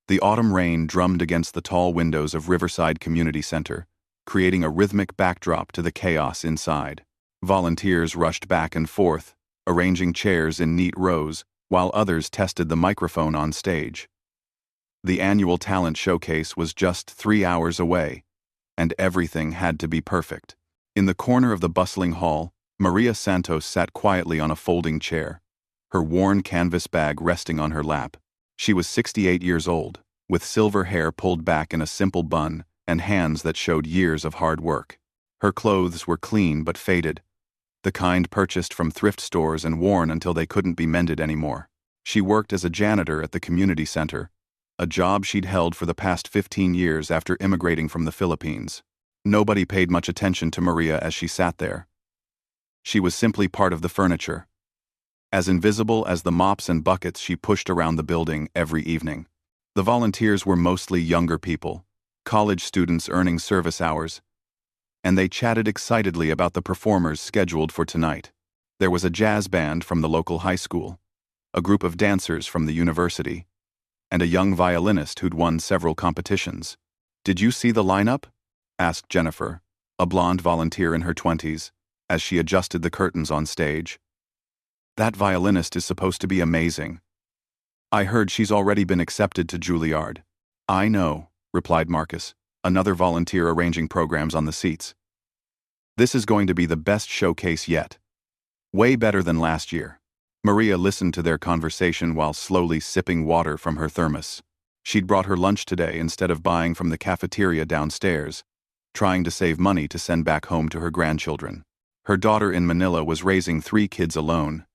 The autumn rain drummed against the tall windows of Riverside Community Center, creating a rhythmic backdrop to the chaos inside. Volunteers rushed back and forth, arranging chairs in neat rows, while others tested the microphone on stage. The annual talent showcase was just 3 hours away, and everything had to be perfect. In the corner of the bustling hall, Maria Santos sat quietly on a folding chair, her worn canvas bag resting on her lap. She was 68 years old, with silver hair pulled back in a simple bun and hands that showed years of hard work. Her clothes were clean but faded, the kind purchased from thrift stores and worn until they couldn't be mended anymore. She worked as a janitor at the community center, a job she'd held for the past 15 years after immigrating from the Philippines. Nobody paid much attention to Maria as she sat there. She was simply part of the furniture, as invisible as the mops and buckets she pushed around the building every evening. The volunteers were mostly younger people, college students earning service hours, and they chatted excitedly about the performers scheduled for tonight. There was a jazz band from the local high school, a group of dancers from the university, and a young violinist who'd won several competitions. "Did you see the lineup?" asked Jennifer, a blonde volunteer in her 20s, as she adjusted the curtains on stage. "That violinist is supposed to be amazing. I heard she's already been accepted to Juilliard." "I know," replied Marcus, another volunteer arranging programs on the seats. "This is going to be the best showcase yet. Way better than last year." Maria listened to their conversation while slowly sipping water from her thermos. She'd brought her lunch today instead of buying from the cafeteria downstairs, trying to save money to send back home to her grandchildren. Her daughter in Manila was raising 3 kids alone,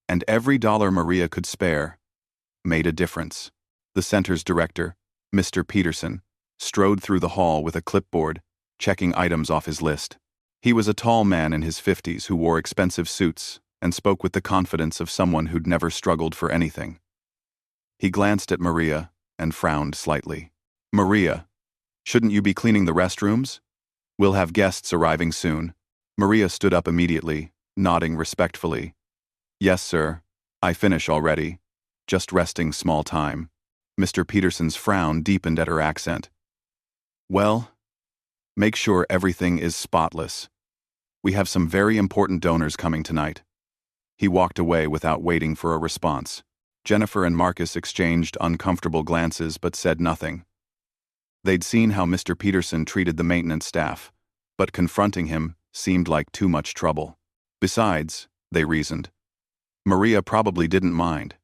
and every dollar Maria could spare made a difference. The center's director, Mr. Peterson, strode through the hall with a clipboard, checking items off his list. He was a tall man in his 50s who wore expensive suits and spoke with the confidence of someone who'd never struggled for anything. He glanced at Maria and frowned slightly. "Maria, shouldn't you be cleaning the restrooms? We'll have guests arriving soon." Maria stood up immediately, nodding respectfully. "Yes, sir. I finish already. Just resting small time." Mr. Peterson's frown deepened at her accent. "Well, make sure everything is spotless. We have some very important donors coming tonight." He walked away without waiting for a response. Jennifer and Marcus exchanged uncomfortable glances but said nothing. They'd seen how Mr. Peterson treated the maintenance staff, but confronting him seemed like too much trouble. Besides, they reasoned, Maria probably didn't mind.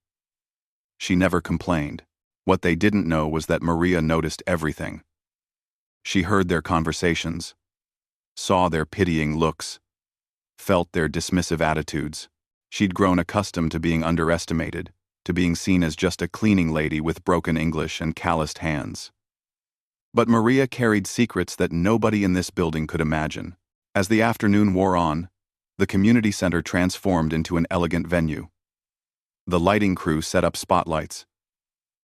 She never complained. What they didn't know was that Maria noticed everything. She heard their conversations, saw their pitying looks, felt their dismissive attitudes. She'd grown accustomed to being underestimated, to being seen as just a cleaning lady with broken English and calloused hands. But Maria carried secrets that nobody in this building could imagine. As the afternoon wore on, the community center transformed into an elegant venue. The lighting crew set up spotlights,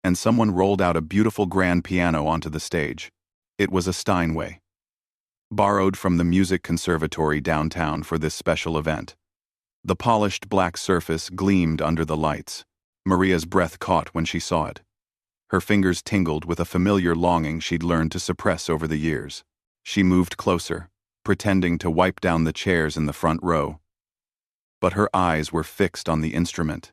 and someone rolled out a beautiful grand piano onto the stage. It was a Steinway, borrowed from the music conservatory downtown for this special event. The polished black surface gleamed under the lights. Maria's breath caught when she saw it. Her fingers tingled with a familiar longing she'd learned to suppress over the years. She moved closer, pretending to wipe down the chairs in the front row. But her eyes were fixed on the instrument.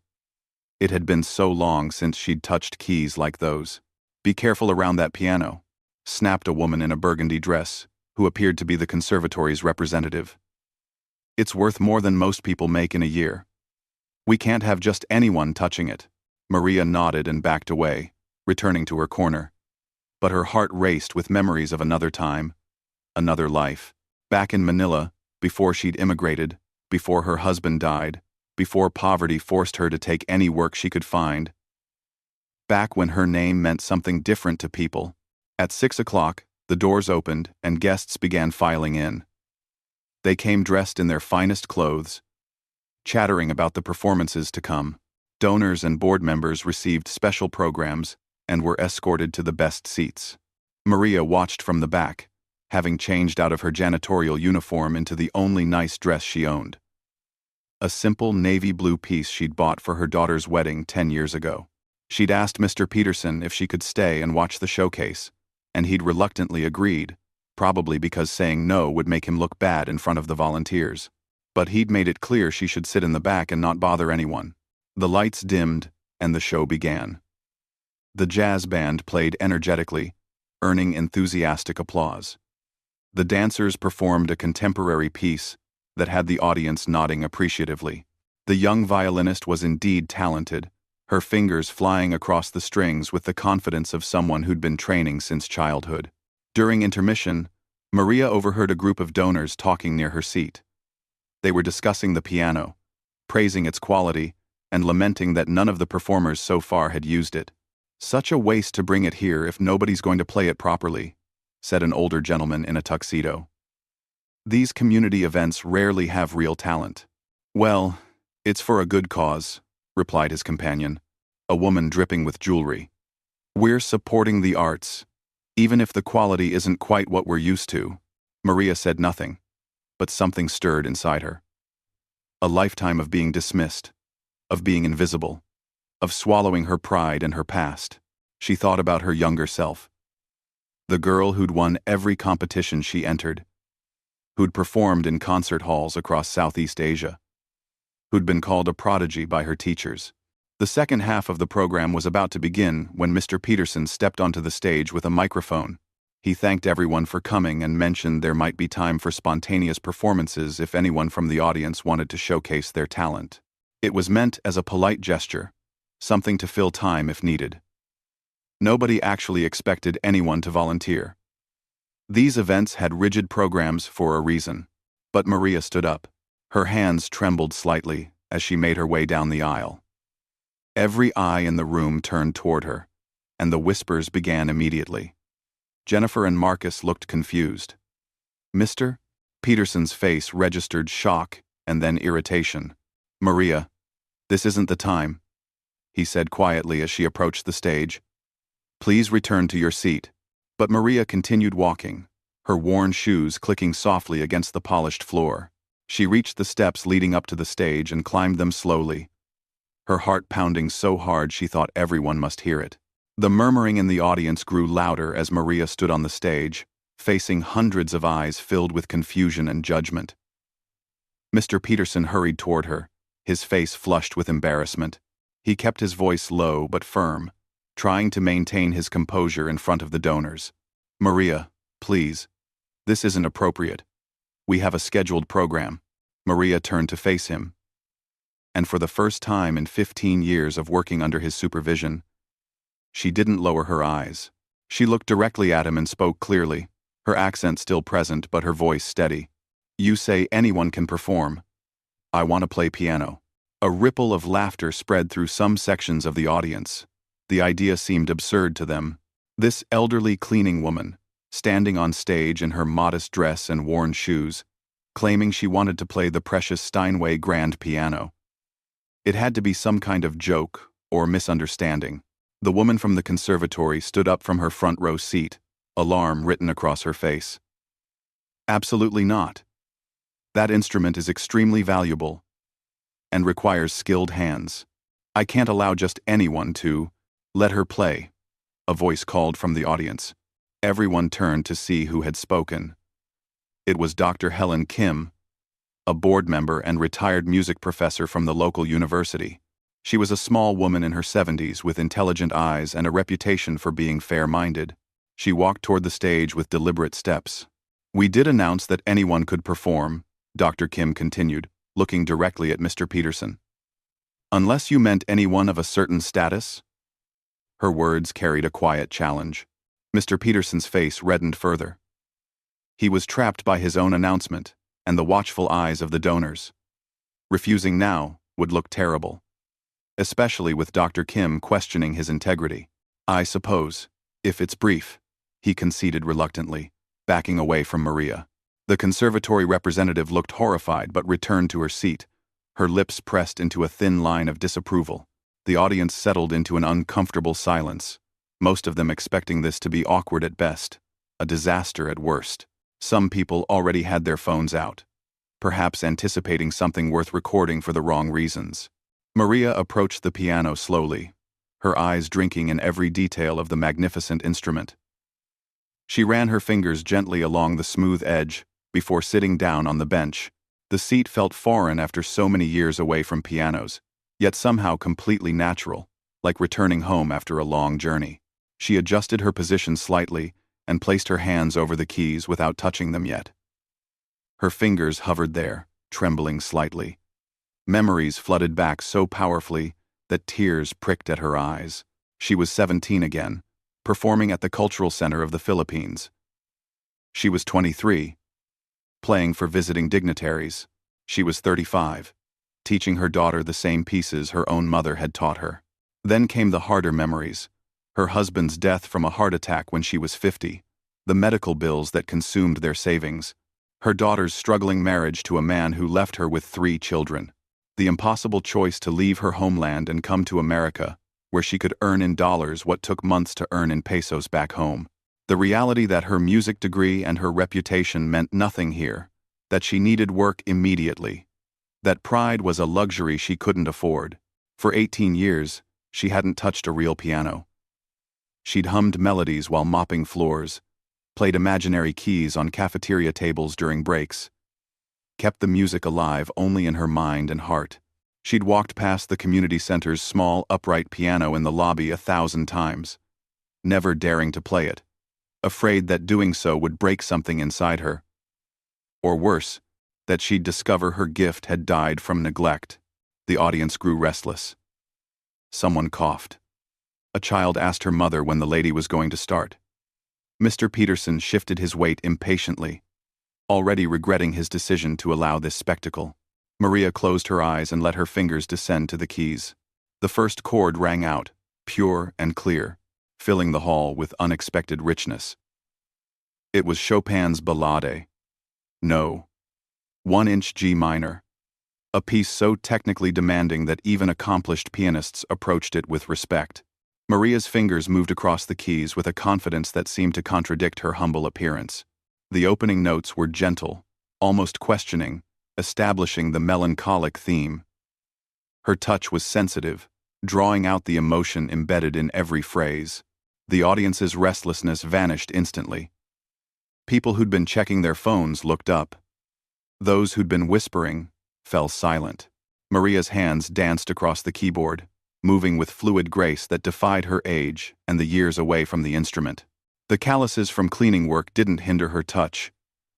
It had been so long since she'd touched keys like those. "Be careful around that piano," snapped a woman in a burgundy dress, who appeared to be the conservatory's representative. "It's worth more than most people make in a year. We can't have just anyone touching it." Maria nodded and backed away, returning to her corner. But her heart raced with memories of another time, another life. Back in Manila, before she'd immigrated, before her husband died, before poverty forced her to take any work she could find. Back when her name meant something different to people. At 6 o'clock, the doors opened and guests began filing in. They came dressed in their finest clothes, chattering about the performances to come. Donors and board members received special programs and were escorted to the best seats. Maria watched from the back, having changed out of her janitorial uniform into the only nice dress she owned. A simple navy blue piece she'd bought for her daughter's wedding 10 years ago. She'd asked Mr. Peterson if she could stay and watch the showcase, and he'd reluctantly agreed, probably because saying no would make him look bad in front of the volunteers. But he'd made it clear she should sit in the back and not bother anyone. The lights dimmed, and the show began. The jazz band played energetically, earning enthusiastic applause. The dancers performed a contemporary piece that had the audience nodding appreciatively. The young violinist was indeed talented, her fingers flying across the strings with the confidence of someone who'd been training since childhood. During intermission, Maria overheard a group of donors talking near her seat. They were discussing the piano, praising its quality, and lamenting that none of the performers so far had used it. "Such a waste to bring it here if nobody's going to play it properly," said an older gentleman in a tuxedo. "These community events rarely have real talent." "Well, it's for a good cause," replied his companion, a woman dripping with jewelry. "We're supporting the arts, even if the quality isn't quite what we're used to." Maria said nothing, but something stirred inside her. A lifetime of being dismissed, of being invisible, of swallowing her pride and her past. She thought about her younger self. The girl who'd won every competition she entered, who'd performed in concert halls across Southeast Asia, who'd been called a prodigy by her teachers. The second half of the program was about to begin when Mr. Peterson stepped onto the stage with a microphone. He thanked everyone for coming and mentioned there might be time for spontaneous performances if anyone from the audience wanted to showcase their talent. It was meant as a polite gesture, something to fill time if needed. Nobody actually expected anyone to volunteer. These events had rigid programs for a reason. But Maria stood up. Her hands trembled slightly as she made her way down the aisle. Every eye in the room turned toward her, and the whispers began immediately. Jennifer and Marcus looked confused. Mr. Peterson's face registered shock and then irritation. "Maria, this isn't the time," he said quietly as she approached the stage. "Please return to your seat." But Maria continued walking, her worn shoes clicking softly against the polished floor. She reached the steps leading up to the stage and climbed them slowly, her heart pounding so hard she thought everyone must hear it. The murmuring in the audience grew louder as Maria stood on the stage, facing hundreds of eyes filled with confusion and judgment. Mr. Peterson hurried toward her, his face flushed with embarrassment. He kept his voice low but firm, trying to maintain his composure in front of the donors. "Maria, please. This isn't appropriate. We have a scheduled program." Maria turned to face him. And for the first time in 15 years of working under his supervision, she didn't lower her eyes. She looked directly at him and spoke clearly, her accent still present but her voice steady. "You say anyone can perform. I want to play piano." A ripple of laughter spread through some sections of the audience. The idea seemed absurd to them. This elderly cleaning woman, standing on stage in her modest dress and worn shoes, claiming she wanted to play the precious Steinway grand piano. It had to be some kind of joke or misunderstanding. The woman from the conservatory stood up from her front row seat, alarm written across her face. "Absolutely not. That instrument is extremely valuable and requires skilled hands. I can't allow just anyone to let her play," a voice called from the audience. Everyone turned to see who had spoken. It was Dr. Helen Kim, a board member and retired music professor from the local university. She was a small woman in her 70s with intelligent eyes and a reputation for being fair-minded. She walked toward the stage with deliberate steps. "We did announce that anyone could perform," Dr. Kim continued, looking directly at Mr. Peterson. "Unless you meant anyone of a certain status?" Her words carried a quiet challenge. Mr. Peterson's face reddened further. He was trapped by his own announcement and the watchful eyes of the donors. Refusing now would look terrible, especially with Dr. Kim questioning his integrity. "I suppose, if it's brief," he conceded reluctantly, backing away from Maria. The conservatory representative looked horrified but returned to her seat, her lips pressed into a thin line of disapproval. The audience settled into an uncomfortable silence, most of them expecting this to be awkward at best, a disaster at worst. Some people already had their phones out, perhaps anticipating something worth recording for the wrong reasons. Maria approached the piano slowly, her eyes drinking in every detail of the magnificent instrument. She ran her fingers gently along the smooth edge before sitting down on the bench. The seat felt foreign after so many years away from pianos, yet somehow completely natural, like returning home after a long journey. She adjusted her position slightly and placed her hands over the keys without touching them yet. Her fingers hovered there, trembling slightly. Memories flooded back so powerfully that tears pricked at her eyes. She was 17 again, performing at the Cultural Center of the Philippines. She was 23, playing for visiting dignitaries. She was 35, teaching her daughter the same pieces her own mother had taught her. Then came the harder memories: her husband's death from a heart attack when she was 50, the medical bills that consumed their savings, her daughter's struggling marriage to a man who left her with 3 children, the impossible choice to leave her homeland and come to America, where she could earn in dollars what took months to earn in pesos back home. The reality that her music degree and her reputation meant nothing here, that she needed work immediately, that pride was a luxury she couldn't afford. For 18 years, she hadn't touched a real piano. She'd hummed melodies while mopping floors, played imaginary keys on cafeteria tables during breaks, kept the music alive only in her mind and heart. She'd walked past the community center's small upright piano in the lobby 1,000 times, never daring to play it, afraid that doing so would break something inside her. Or worse, that she'd discover her gift had died from neglect. The audience grew restless. Someone coughed. A child asked her mother when the lady was going to start. Mr. Peterson shifted his weight impatiently, already regretting his decision to allow this spectacle. Maria closed her eyes and let her fingers descend to the keys. The first chord rang out, pure and clear, filling the hall with unexpected richness. It was Chopin's Ballade. No. 1-inch G minor. A piece so technically demanding that even accomplished pianists approached it with respect. Maria's fingers moved across the keys with a confidence that seemed to contradict her humble appearance. The opening notes were gentle, almost questioning, establishing the melancholic theme. Her touch was sensitive, drawing out the emotion embedded in every phrase. The audience's restlessness vanished instantly. People who'd been checking their phones looked up. Those who'd been whispering fell silent. Maria's hands danced across the keyboard, moving with fluid grace that defied her age and the years away from the instrument. The calluses from cleaning work didn't hinder her touch.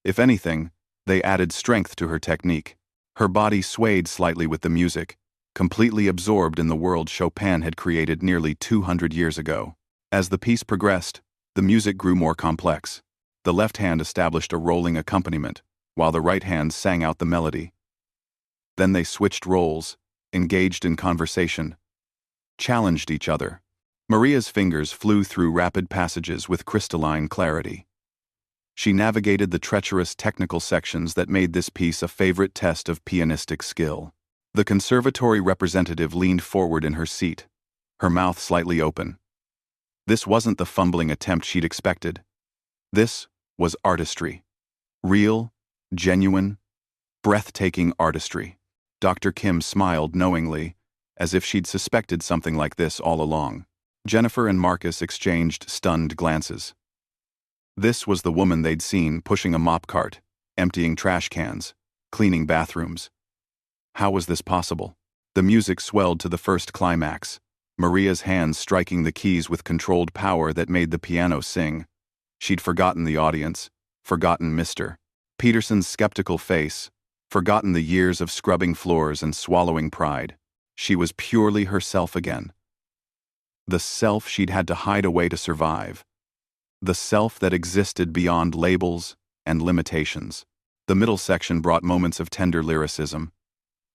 If anything, they added strength to her technique. Her body swayed slightly with the music, completely absorbed in the world Chopin had created nearly 200 years ago. As the piece progressed, the music grew more complex. The left hand established a rolling accompaniment, while the right hand sang out the melody. Then they switched roles, engaged in conversation, challenged each other. Maria's fingers flew through rapid passages with crystalline clarity. She navigated the treacherous technical sections that made this piece a favorite test of pianistic skill. The conservatory representative leaned forward in her seat, her mouth slightly open. This wasn't the fumbling attempt she'd expected. This was artistry. Real, genuine, breathtaking artistry. Dr. Kim smiled knowingly, as if she'd suspected something like this all along. Jennifer and Marcus exchanged stunned glances. This was the woman they'd seen pushing a mop cart, emptying trash cans, cleaning bathrooms. How was this possible? The music swelled to the first climax, Maria's hands striking the keys with controlled power that made the piano sing. She'd forgotten the audience, forgotten Mr. Peterson's skeptical face, forgotten the years of scrubbing floors and swallowing pride. She was purely herself again. The self she'd had to hide away to survive. The self that existed beyond labels and limitations. The middle section brought moments of tender lyricism,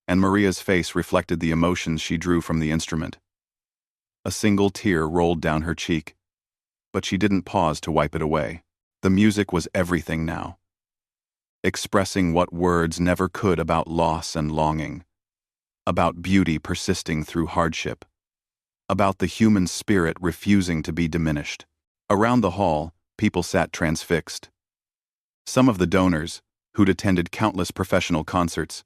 and Maria's face reflected the emotions she drew from the instrument. A single tear rolled down her cheek, but she didn't pause to wipe it away. The music was everything now, expressing what words never could about loss and longing, about beauty persisting through hardship, about the human spirit refusing to be diminished. Around the hall, people sat transfixed. Some of the donors, who'd attended countless professional concerts,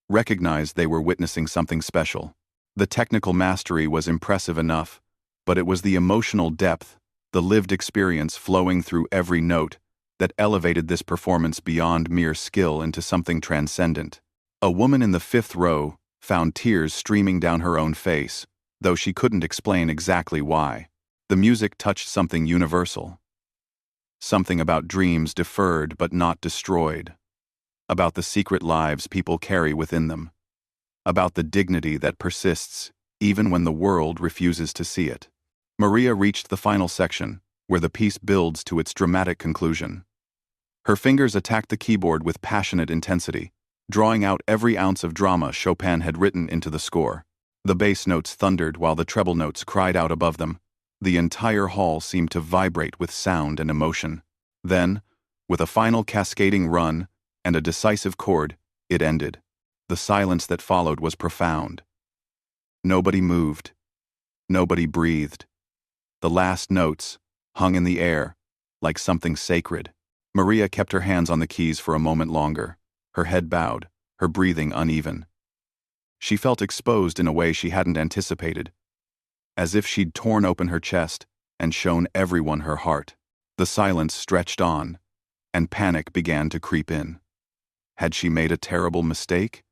recognized they were witnessing something special. The technical mastery was impressive enough, But it was the emotional depth, the lived experience flowing through every note, that elevated this performance beyond mere skill into something transcendent. A woman in the fifth row found tears streaming down her own face, though she couldn't explain exactly why. The music touched something universal. Something about dreams deferred but not destroyed. About the secret lives people carry within them. About the dignity that persists, even when the world refuses to see it. Maria reached the final section, where the piece builds to its dramatic conclusion. Her fingers attacked the keyboard with passionate intensity, drawing out every ounce of drama Chopin had written into the score. The bass notes thundered while the treble notes cried out above them. The entire hall seemed to vibrate with sound and emotion. Then, with a final cascading run and a decisive chord, it ended. The silence that followed was profound. Nobody moved. Nobody breathed. The last notes hung in the air, like something sacred. Maria kept her hands on the keys for a moment longer, her head bowed, her breathing uneven. She felt exposed in a way she hadn't anticipated, as if she'd torn open her chest and shown everyone her heart. The silence stretched on, and panic began to creep in. Had she made a terrible mistake?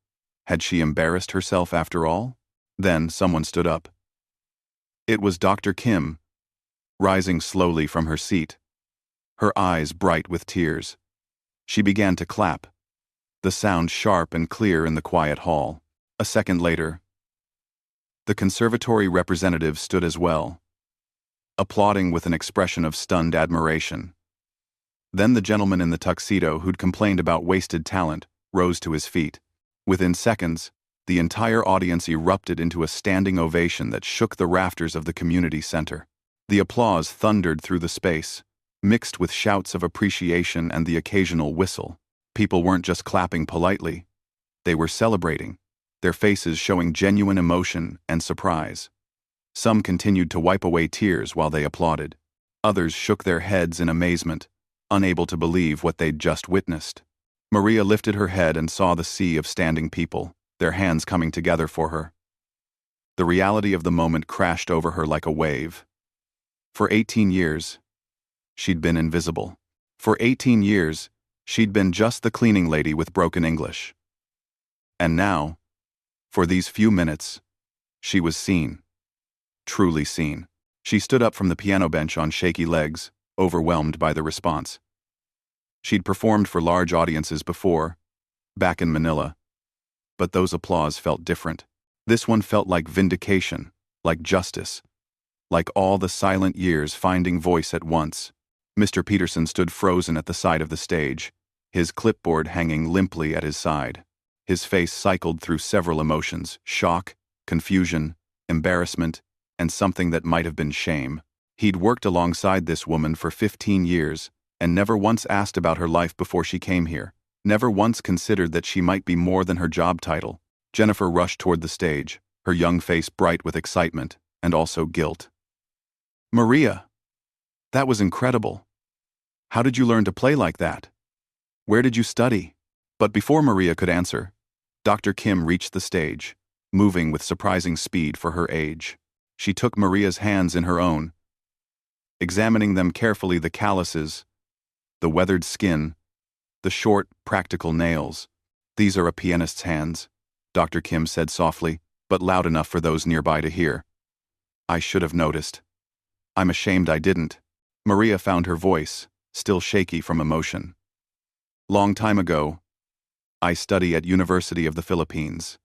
Had she embarrassed herself after all? Then someone stood up. It was Dr. Kim, rising slowly from her seat, her eyes bright with tears. She began to clap, the sound sharp and clear in the quiet hall. A second later, the conservatory representative stood as well, applauding with an expression of stunned admiration. Then the gentleman in the tuxedo who'd complained about wasted talent rose to his feet. Within seconds, the entire audience erupted into a standing ovation that shook the rafters of the community center. The applause thundered through the space, mixed with shouts of appreciation and the occasional whistle. People weren't just clapping politely. They were celebrating, their faces showing genuine emotion and surprise. Some continued to wipe away tears while they applauded. Others shook their heads in amazement, unable to believe what they'd just witnessed. Maria lifted her head and saw the sea of standing people, their hands coming together for her. The reality of the moment crashed over her like a wave. For 18 years, she'd been invisible. For 18 years, she'd been just the cleaning lady with broken English. And now, for these few minutes, she was seen. Truly seen. She stood up from the piano bench on shaky legs, overwhelmed by the response. She'd performed for large audiences before, back in Manila, but those applause felt different. This one felt like vindication, like justice, like all the silent years finding voice at once. Mr. Peterson stood frozen at the side of the stage, his clipboard hanging limply at his side. His face cycled through several emotions: shock, confusion, embarrassment, and something that might have been shame. He'd worked alongside this woman for 15 years, and never once asked about her life before she came here, never once considered that she might be more than her job title. Jennifer rushed toward the stage, her young face bright with excitement, and also guilt. "Maria, that was incredible. How did you learn to play like that? Where did you study?" But before Maria could answer, Dr. Kim reached the stage, moving with surprising speed for her age. She took Maria's hands in her own, examining them carefully: the calluses, the weathered skin, the short, practical nails. "These are a pianist's hands," Dr. Kim said softly, but loud enough for those nearby to hear. "I should have noticed. I'm ashamed I didn't." Maria found her voice, still shaky from emotion. "Long time ago, I study at University of the Philippines.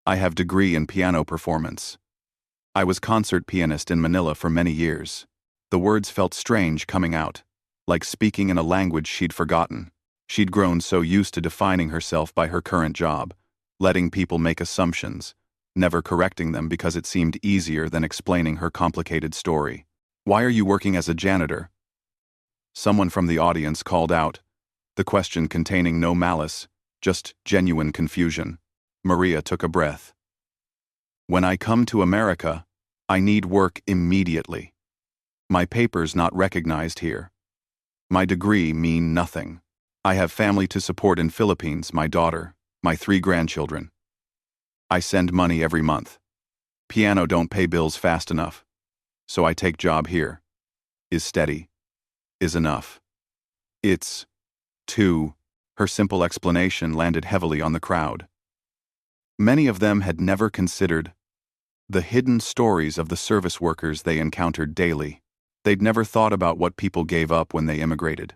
I have degree in piano performance. I was concert pianist in Manila for many years." The words felt strange coming out, like speaking in a language she'd forgotten. She'd grown so used to defining herself by her current job, letting people make assumptions, never correcting them because it seemed easier than explaining her complicated story. "Why are you working as a janitor?" Someone from the audience called out, the question containing no malice, just genuine confusion. Maria took a breath. "When I come to America, I need work immediately. My papers not recognized here. My degree mean nothing. I have family to support in Philippines, my daughter, my 3 grandchildren. I send money every month. Piano don't pay bills fast enough. so I take job here. Is steady. Is enough. It's too. Her simple explanation landed heavily on the crowd. Many of them had never considered the hidden stories of the service workers they encountered daily. They'd never thought about what people gave up when they immigrated,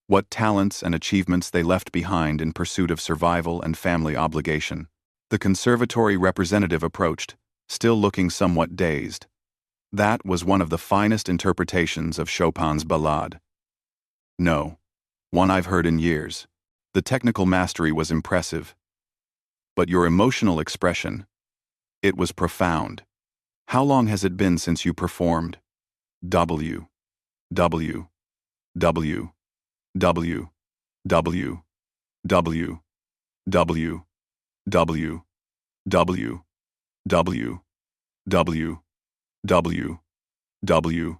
what talents and achievements they left behind in pursuit of survival and family obligation. The conservatory representative approached, still looking somewhat dazed. That was one of the finest interpretations of Chopin's Ballade. No, one I've heard in years. The technical mastery was impressive. But your emotional expression, it was profound. How long has it been since you performed? W. W. W. W. W. W. W. W. W. W. W. W. W.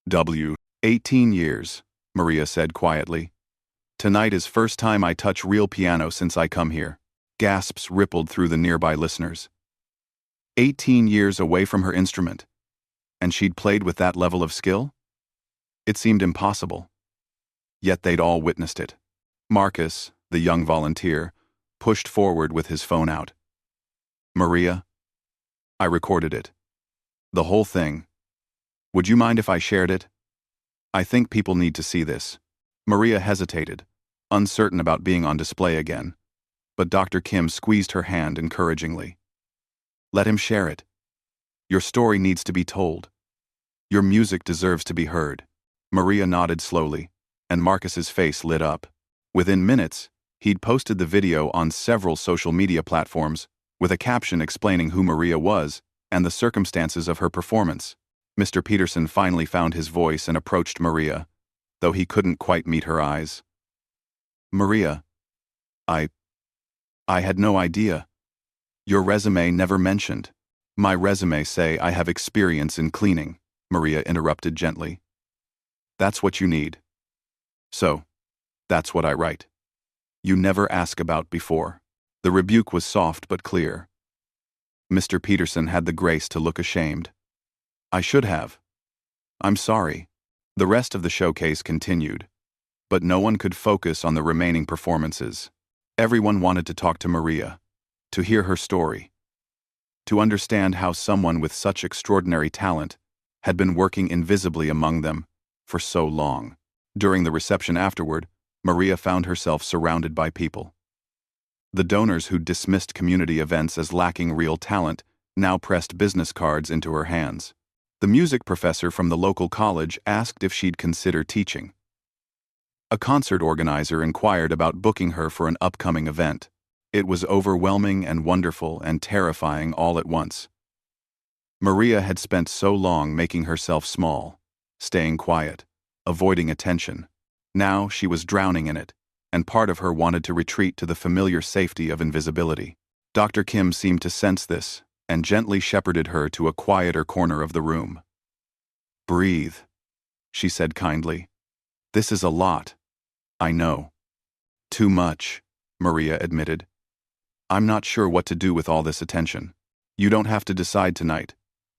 W. 18 years, Maria said quietly. Tonight is first time I touch real piano since I come here. Gasps rippled through the nearby listeners. 18 years away from her instrument, and she'd played with that level of skill? It seemed impossible. Yet they'd all witnessed it. Marcus, the young volunteer, pushed forward with his phone out. Maria, I recorded it. The whole thing. Would you mind if I shared it? I think people need to see this. Maria hesitated, uncertain about being on display again, but Dr. Kim squeezed her hand encouragingly. Let him share it. Your story needs to be told. Your music deserves to be heard. Maria nodded slowly, and Marcus's face lit up. Within minutes, he'd posted the video on several social media platforms, with a caption explaining who Maria was and the circumstances of her performance. Mr. Peterson finally found his voice and approached Maria, though he couldn't quite meet her eyes. Maria, I had no idea. Your resume never mentioned. My resume say I have experience in cleaning, Maria interrupted gently. That's what you need. So, that's what I write. You never ask about before. The rebuke was soft but clear. Mr. Peterson had the grace to look ashamed. I should have. I'm sorry. The rest of the showcase continued, but no one could focus on the remaining performances. Everyone wanted to talk to Maria, to hear her story, to understand how someone with such extraordinary talent had been working invisibly among them for so long. During the reception afterward, Maria found herself surrounded by people. The donors who dismissed community events as lacking real talent now pressed business cards into her hands. The music professor from the local college asked if she'd consider teaching. A concert organizer inquired about booking her for an upcoming event. It was overwhelming and wonderful and terrifying all at once. Maria had spent so long making herself small, staying quiet, avoiding attention. Now she was drowning in it, and part of her wanted to retreat to the familiar safety of invisibility. Dr. Kim seemed to sense this and gently shepherded her to a quieter corner of the room. Breathe, she said kindly. This is a lot. I know. Too much, Maria admitted. I'm not sure what to do with all this attention. You don't have to decide tonight,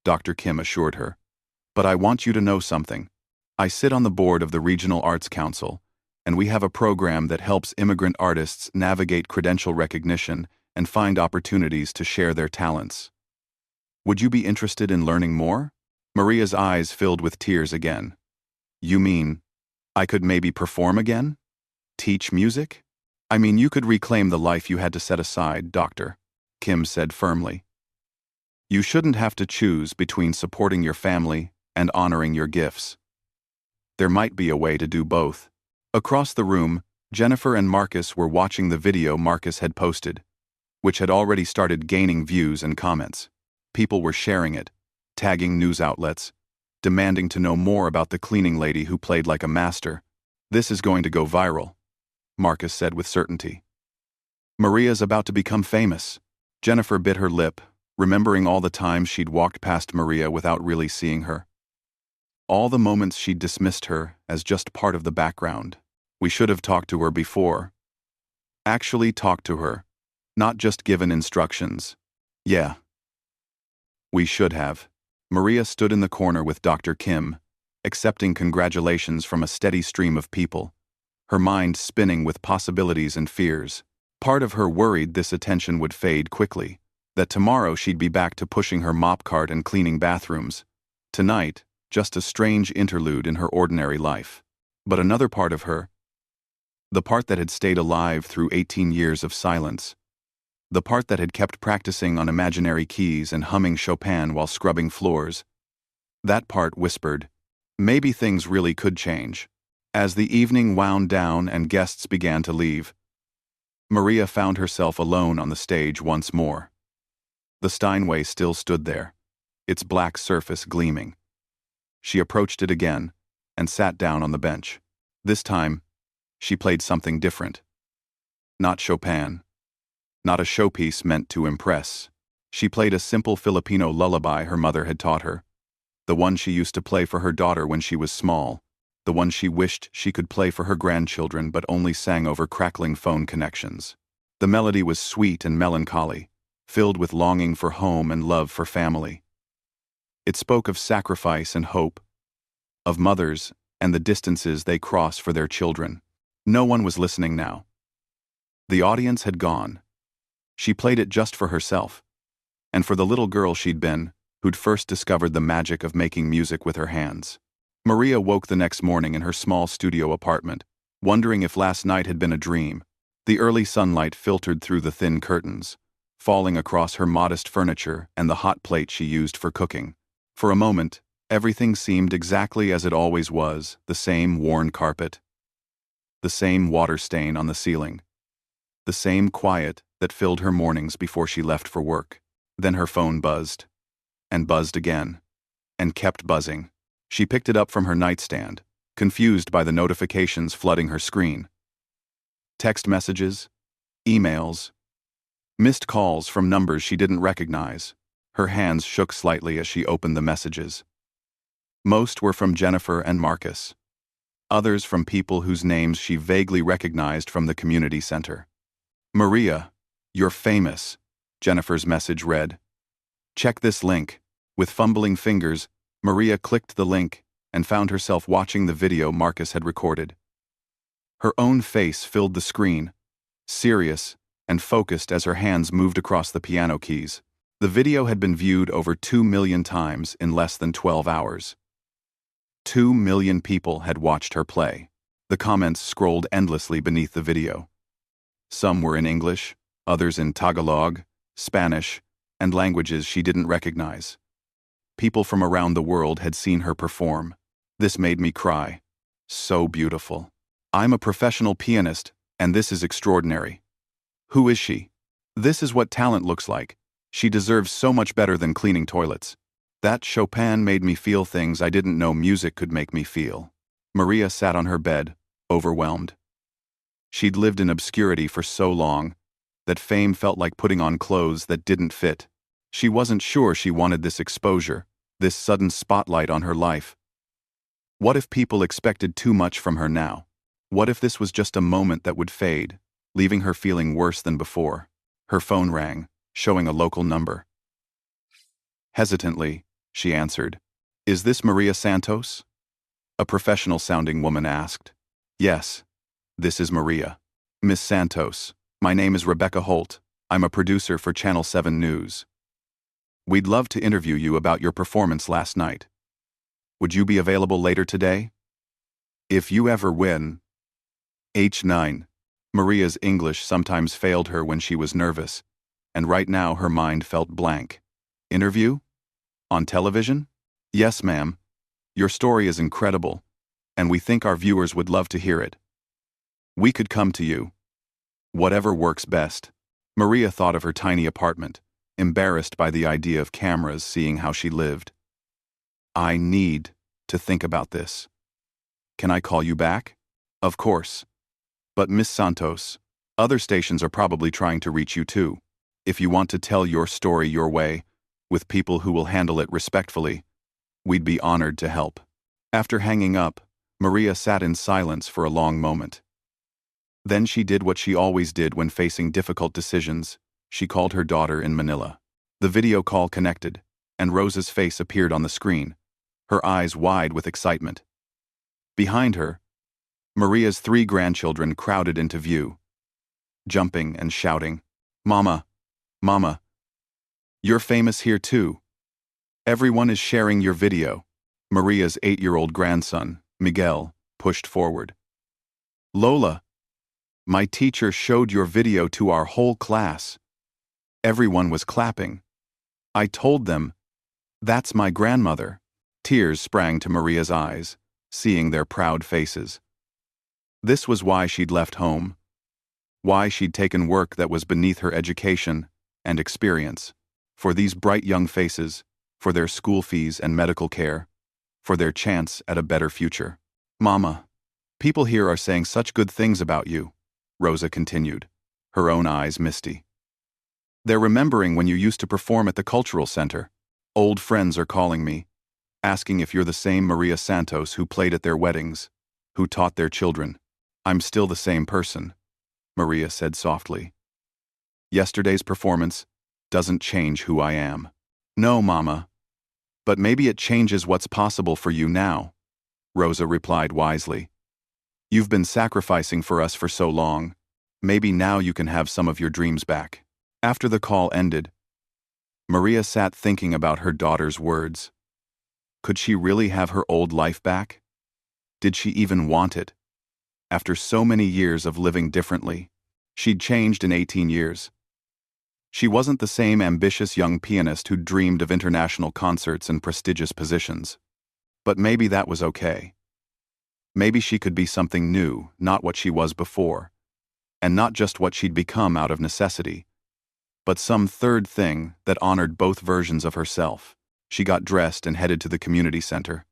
Dr. Kim assured her. But I want you to know something. I sit on the board of the Regional Arts Council, and we have a program that helps immigrant artists navigate credential recognition and find opportunities to share their talents. Would you be interested in learning more? Maria's eyes filled with tears again. You mean, I could maybe perform again? Teach music? I mean, you could reclaim the life you had to set aside, Dr. Kim said firmly. You shouldn't have to choose between supporting your family and honoring your gifts. There might be a way to do both. Across the room, Jennifer and Marcus were watching the video Marcus had posted, which had already started gaining views and comments. People were sharing it, tagging news outlets, demanding to know more about the cleaning lady who played like a master. This is going to go viral, Marcus said with certainty. Maria's about to become famous. Jennifer bit her lip, remembering all the times she'd walked past Maria without really seeing her. All the moments she'd dismissed her as just part of the background. We should have talked to her before. Actually talked to her, not just given instructions. Yeah. We should have, Maria stood in the corner with Dr. Kim, accepting congratulations from a steady stream of people, her mind spinning with possibilities and fears. Part of her worried this attention would fade quickly, that tomorrow she'd be back to pushing her mop cart and cleaning bathrooms. Tonight, just a strange interlude in her ordinary life. But another part of her, the part that had stayed alive through 18 years of silence, the part that had kept practicing on imaginary keys and humming Chopin while scrubbing floors, that part whispered, maybe things really could change. As the evening wound down and guests began to leave, Maria found herself alone on the stage once more. The Steinway still stood there, its black surface gleaming. She approached it again and sat down on the bench. This time, she played something different. Not Chopin. Not a showpiece meant to impress. She played a simple Filipino lullaby her mother had taught her, the one she used to play for her daughter when she was small, the one she wished she could play for her grandchildren but only sang over crackling phone connections. The melody was sweet and melancholy, filled with longing for home and love for family. It spoke of sacrifice and hope, of mothers and the distances they cross for their children. No one was listening now. The audience had gone. She played it just for herself, and for the little girl she'd been, who'd first discovered the magic of making music with her hands. Maria woke the next morning in her small studio apartment, wondering if last night had been a dream. The early sunlight filtered through the thin curtains, falling across her modest furniture and the hot plate she used for cooking. For a moment, everything seemed exactly as it always was, the same worn carpet, the same water stain on the ceiling, the same quiet that filled her mornings before she left for work. Then her phone buzzed, and buzzed again, and kept buzzing. She picked it up from her nightstand, confused by the notifications flooding her screen. Text messages, emails, missed calls from numbers she didn't recognize. Her hands shook slightly as she opened the messages. Most were from Jennifer and Marcus. Others from people whose names she vaguely recognized from the community center. Maria, you're famous, Jennifer's message read. Check this link. With fumbling fingers, Maria clicked the link and found herself watching the video Marcus had recorded. Her own face filled the screen, serious and focused as her hands moved across the piano keys. The video had been viewed over 2 million times in less than 12 hours. 2 million people had watched her play. The comments scrolled endlessly beneath the video. Some were in English, others in Tagalog, Spanish, and languages she didn't recognize. People from around the world had seen her perform. This made me cry. So beautiful. I'm a professional pianist, and this is extraordinary. Who is she? This is what talent looks like. She deserves so much better than cleaning toilets. That Chopin made me feel things I didn't know music could make me feel. Maria sat on her bed, overwhelmed. She'd lived in obscurity for so long that fame felt like putting on clothes that didn't fit. She wasn't sure she wanted this exposure, this sudden spotlight on her life. What if people expected too much from her now? What if this was just a moment that would fade, leaving her feeling worse than before? Her phone rang, showing a local number. Hesitantly, she answered. Is this Maria Santos? A professional-sounding woman asked. Yes, this is Maria. Miss Santos, my name is Rebecca Holt. I'm a producer for Channel 7 News. We'd love to interview you about your performance last night. Would you be available later today? If you ever win. H9. Maria's English sometimes failed her when she was nervous, and right now her mind felt blank. Interview? On television? Yes, ma'am. Your story is incredible, and we think our viewers would love to hear it. We could come to you. Whatever works best. Maria thought of her tiny apartment, embarrassed by the idea of cameras seeing how she lived. I need to think about this. Can I call you back? Of course. But Miss Santos, other stations are probably trying to reach you too. If you want to tell your story your way, with people who will handle it respectfully, we'd be honored to help. After hanging up, Maria sat in silence for a long moment. Then she did what she always did when facing difficult decisions. She called her daughter in Manila. The video call connected, and Rosa's face appeared on the screen, her eyes wide with excitement. Behind her, Maria's 3 grandchildren crowded into view, jumping and shouting, "Mama! Mama! You're famous here too. Everyone is sharing your video." Maria's 8-year-old grandson, Miguel, pushed forward. "Lola, my teacher showed your video to our whole class." Everyone was clapping. "I told them, that's my grandmother." Tears sprang to Maria's eyes, seeing their proud faces. This was why she'd left home, why she'd taken work that was beneath her education and experience, for these bright young faces, for their school fees and medical care, for their chance at a better future. "Mama, people here are saying such good things about you," Rosa continued, her own eyes misty. "They're remembering when you used to perform at the cultural center. Old friends are calling me, asking if you're the same Maria Santos who played at their weddings, who taught their children." "I'm still the same person," Maria said softly. "Yesterday's performance doesn't change who I am." "No, Mama. But maybe it changes what's possible for you now," Rosa replied wisely. "You've been sacrificing for us for so long. Maybe now you can have some of your dreams back." After the call ended, Maria sat thinking about her daughter's words. Could she really have her old life back? Did she even want it? After so many years of living differently, she'd changed in 18 years. She wasn't the same ambitious young pianist who dreamed of international concerts and prestigious positions. But maybe that was okay. Maybe she could be something new, not what she was before, and not just what she'd become out of necessity, but some third thing that honored both versions of herself. She got dressed and headed to the community center,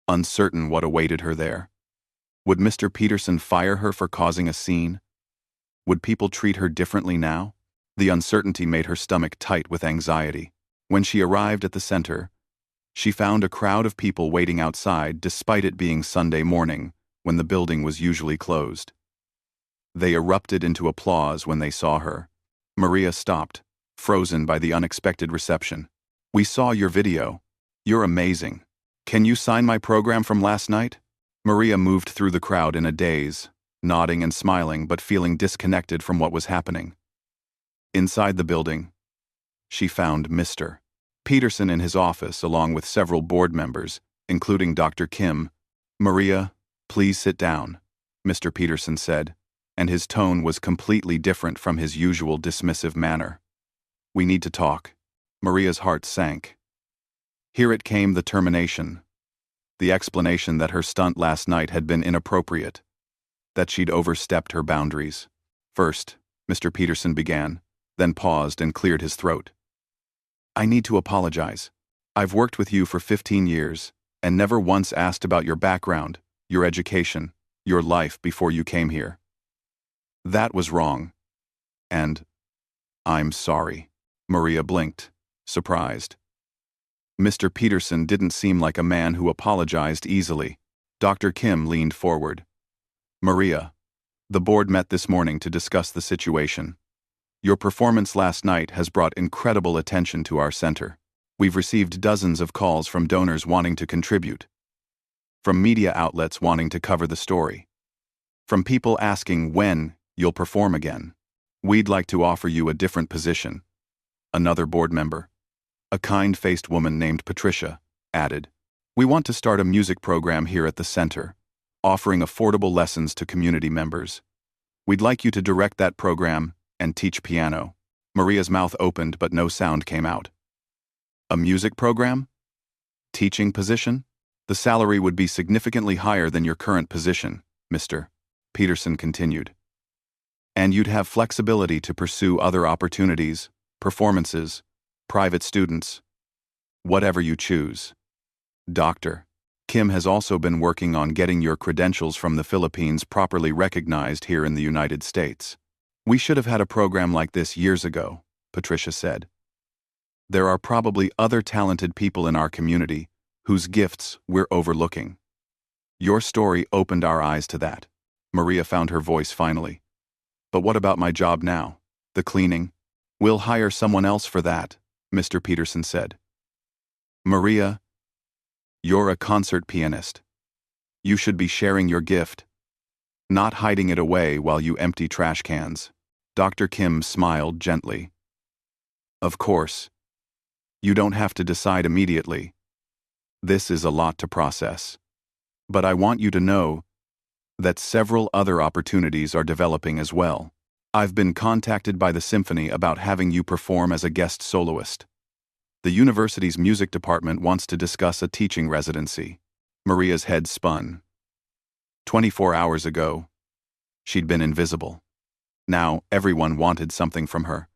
uncertain what awaited her there. Would Mr. Peterson fire her for causing a scene? Would people treat her differently now? The uncertainty made her stomach tight with anxiety. When she arrived at the center, she found a crowd of people waiting outside despite it being Sunday morning, when the building was usually closed. They erupted into applause when they saw her. Maria stopped, frozen by the unexpected reception. "We saw your video. You're amazing. Can you sign my program from last night?" Maria moved through the crowd in a daze, nodding and smiling but feeling disconnected from what was happening. Inside the building, she found Mr. Peterson in his office along with several board members, including Dr. Kim. "Maria, please sit down," Mr. Peterson said, and his tone was completely different from his usual dismissive manner. "We need to talk." Maria's heart sank. Here it came, the termination. The explanation that her stunt last night had been inappropriate, that she'd overstepped her boundaries. "First," Mr. Peterson began, then paused and cleared his throat. "I need to apologize. I've worked with you for 15 years and never once asked about your background, your education, your life before you came here. That was wrong. And I'm sorry." Maria blinked, surprised. Mr. Peterson didn't seem like a man who apologized easily. Dr. Kim leaned forward. "Maria, the board met this morning to discuss the situation. Your performance last night has brought incredible attention to our center. We've received dozens of calls from donors wanting to contribute, from media outlets wanting to cover the story, from people asking when you'll perform again. We'd like to offer you a different position." Another board member, a kind-faced woman named Patricia, added, "We want to start a music program here at the center, offering affordable lessons to community members. We'd like you to direct that program and teach piano." Maria's mouth opened but no sound came out. "A music program? Teaching position? The salary would be significantly higher than your current position," Mr. Peterson continued. "And you'd have flexibility to pursue other opportunities, performances, private students, whatever you choose. Dr. Kim has also been working on getting your credentials from the Philippines properly recognized here in the United States. We should have had a program like this years ago," Patricia said. "There are probably other talented people in our community whose gifts we're overlooking. Your story opened our eyes to that." Maria found her voice finally. "But what about my job now? The cleaning? We'll hire someone else for that," Mr. Peterson said. Maria, you're a concert pianist. You should be sharing your gift, not hiding it away while you empty trash cans. Dr. Kim smiled gently. Of course. You don't have to decide immediately. This is a lot to process. But I want you to know that several other opportunities are developing as well. I've been contacted by the symphony about having you perform as a guest soloist. The university's music department wants to discuss a teaching residency. Maria's head spun. 24 hours ago, she'd been invisible. Now, everyone wanted something from her,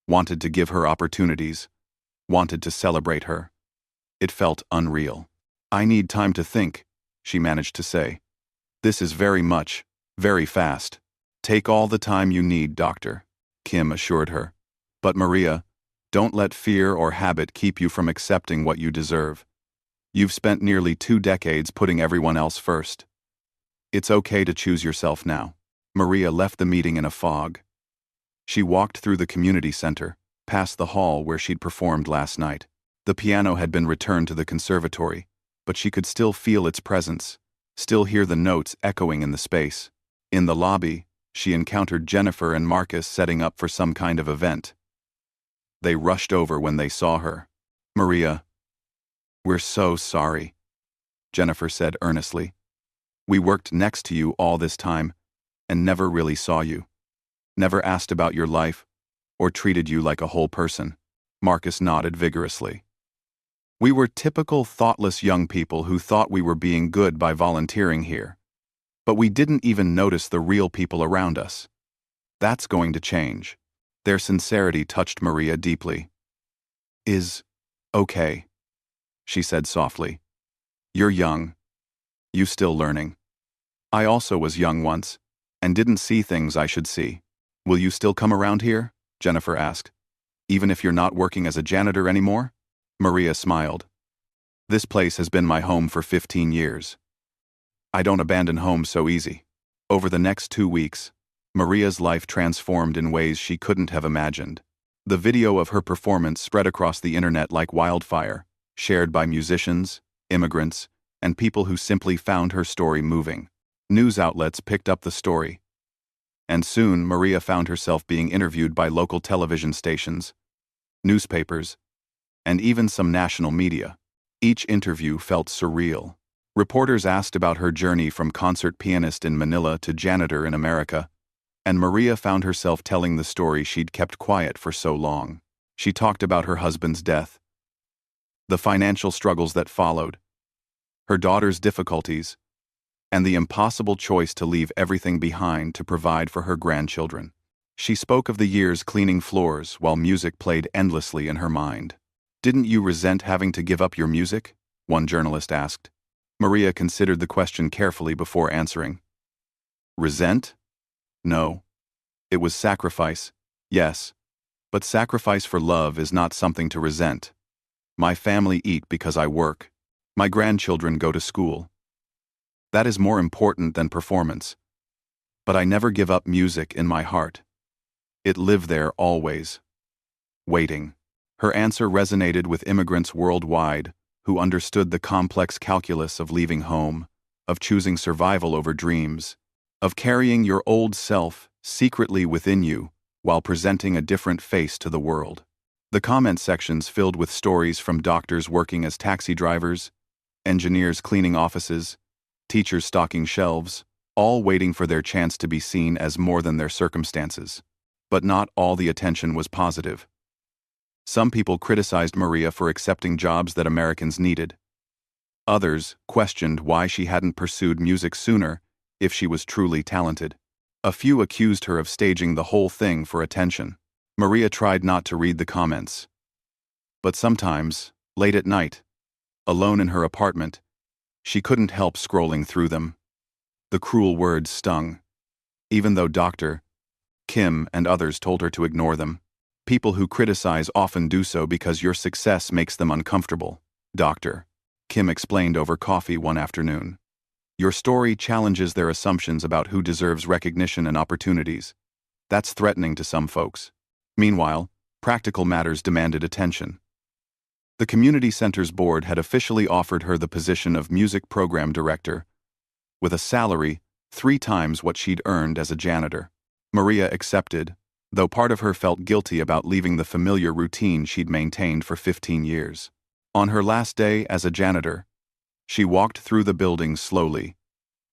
wanted to give her opportunities, wanted to celebrate her. It felt unreal. I need time to think, she managed to say. This is very fast. Take all the time you need, Doctor, Kim assured her. But Maria, don't let fear or habit keep you from accepting what you deserve. You've spent nearly 2 decades putting everyone else first. It's okay to choose yourself now. Maria left the meeting in a fog. She walked through the community center, past the hall where she'd performed last night. The piano had been returned to the conservatory, but she could still feel its presence, still hear the notes echoing in the space. In the lobby, she encountered Jennifer and Marcus setting up for some kind of event. They rushed over when they saw her. Maria, we're so sorry, Jennifer said earnestly. We worked next to you all this time and never really saw you. Never asked about your life or treated you like a whole person. Marcus nodded vigorously. We were typical thoughtless young people who thought we were being good by volunteering here. But we didn't even notice the real people around us. That's going to change. Their sincerity touched Maria deeply. Okay, she said softly. You're young. You still learning. I also was young once, and didn't see things I should see. Will you still come around here? Jennifer asked. Even if you're not working as a janitor anymore? Maria smiled. This place has been my home for 15 years. I don't abandon home so easy. Over the next 2 weeks, Maria's life transformed in ways she couldn't have imagined. The video of her performance spread across the internet like wildfire, shared by musicians, immigrants, and people who simply found her story moving. News outlets picked up the story. And soon, Maria found herself being interviewed by local television stations, newspapers, and even some national media. Each interview felt surreal. Reporters asked about her journey from concert pianist in Manila to janitor in America, and Maria found herself telling the story she'd kept quiet for so long. She talked about her husband's death, the financial struggles that followed, her daughter's difficulties, and the impossible choice to leave everything behind to provide for her grandchildren. She spoke of the years cleaning floors while music played endlessly in her mind. Didn't you resent having to give up your music? One journalist asked. Maria considered the question carefully before answering. Resent? No. It was sacrifice, yes, but sacrifice for love is not something to resent. My family eat because I work. My grandchildren go to school. That is more important than performance. But I never give up music in my heart. It lived there always. Waiting. Her answer resonated with immigrants worldwide who understood the complex calculus of leaving home, of choosing survival over dreams, of carrying your old self secretly within you while presenting a different face to the world. The comment sections filled with stories from doctors working as taxi drivers, engineers cleaning offices, teachers stocking shelves, all waiting for their chance to be seen as more than their circumstances. But not all the attention was positive. Some people criticized Maria for accepting jobs that Americans needed. Others questioned why she hadn't pursued music sooner if she was truly talented. A few accused her of staging the whole thing for attention. Maria tried not to read the comments. But sometimes, late at night, alone in her apartment, she couldn't help scrolling through them. The cruel words stung, even though Dr. Kim and others told her to ignore them. People who criticize often do so because your success makes them uncomfortable, Dr. Kim explained over coffee one afternoon. Your story challenges their assumptions about who deserves recognition and opportunities. That's threatening to some folks. Meanwhile, practical matters demanded attention. The community center's board had officially offered her the position of music program director, with a salary 3 times what she'd earned as a janitor. Maria accepted, though part of her felt guilty about leaving the familiar routine she'd maintained for 15 years. On her last day as a janitor, she walked through the building slowly,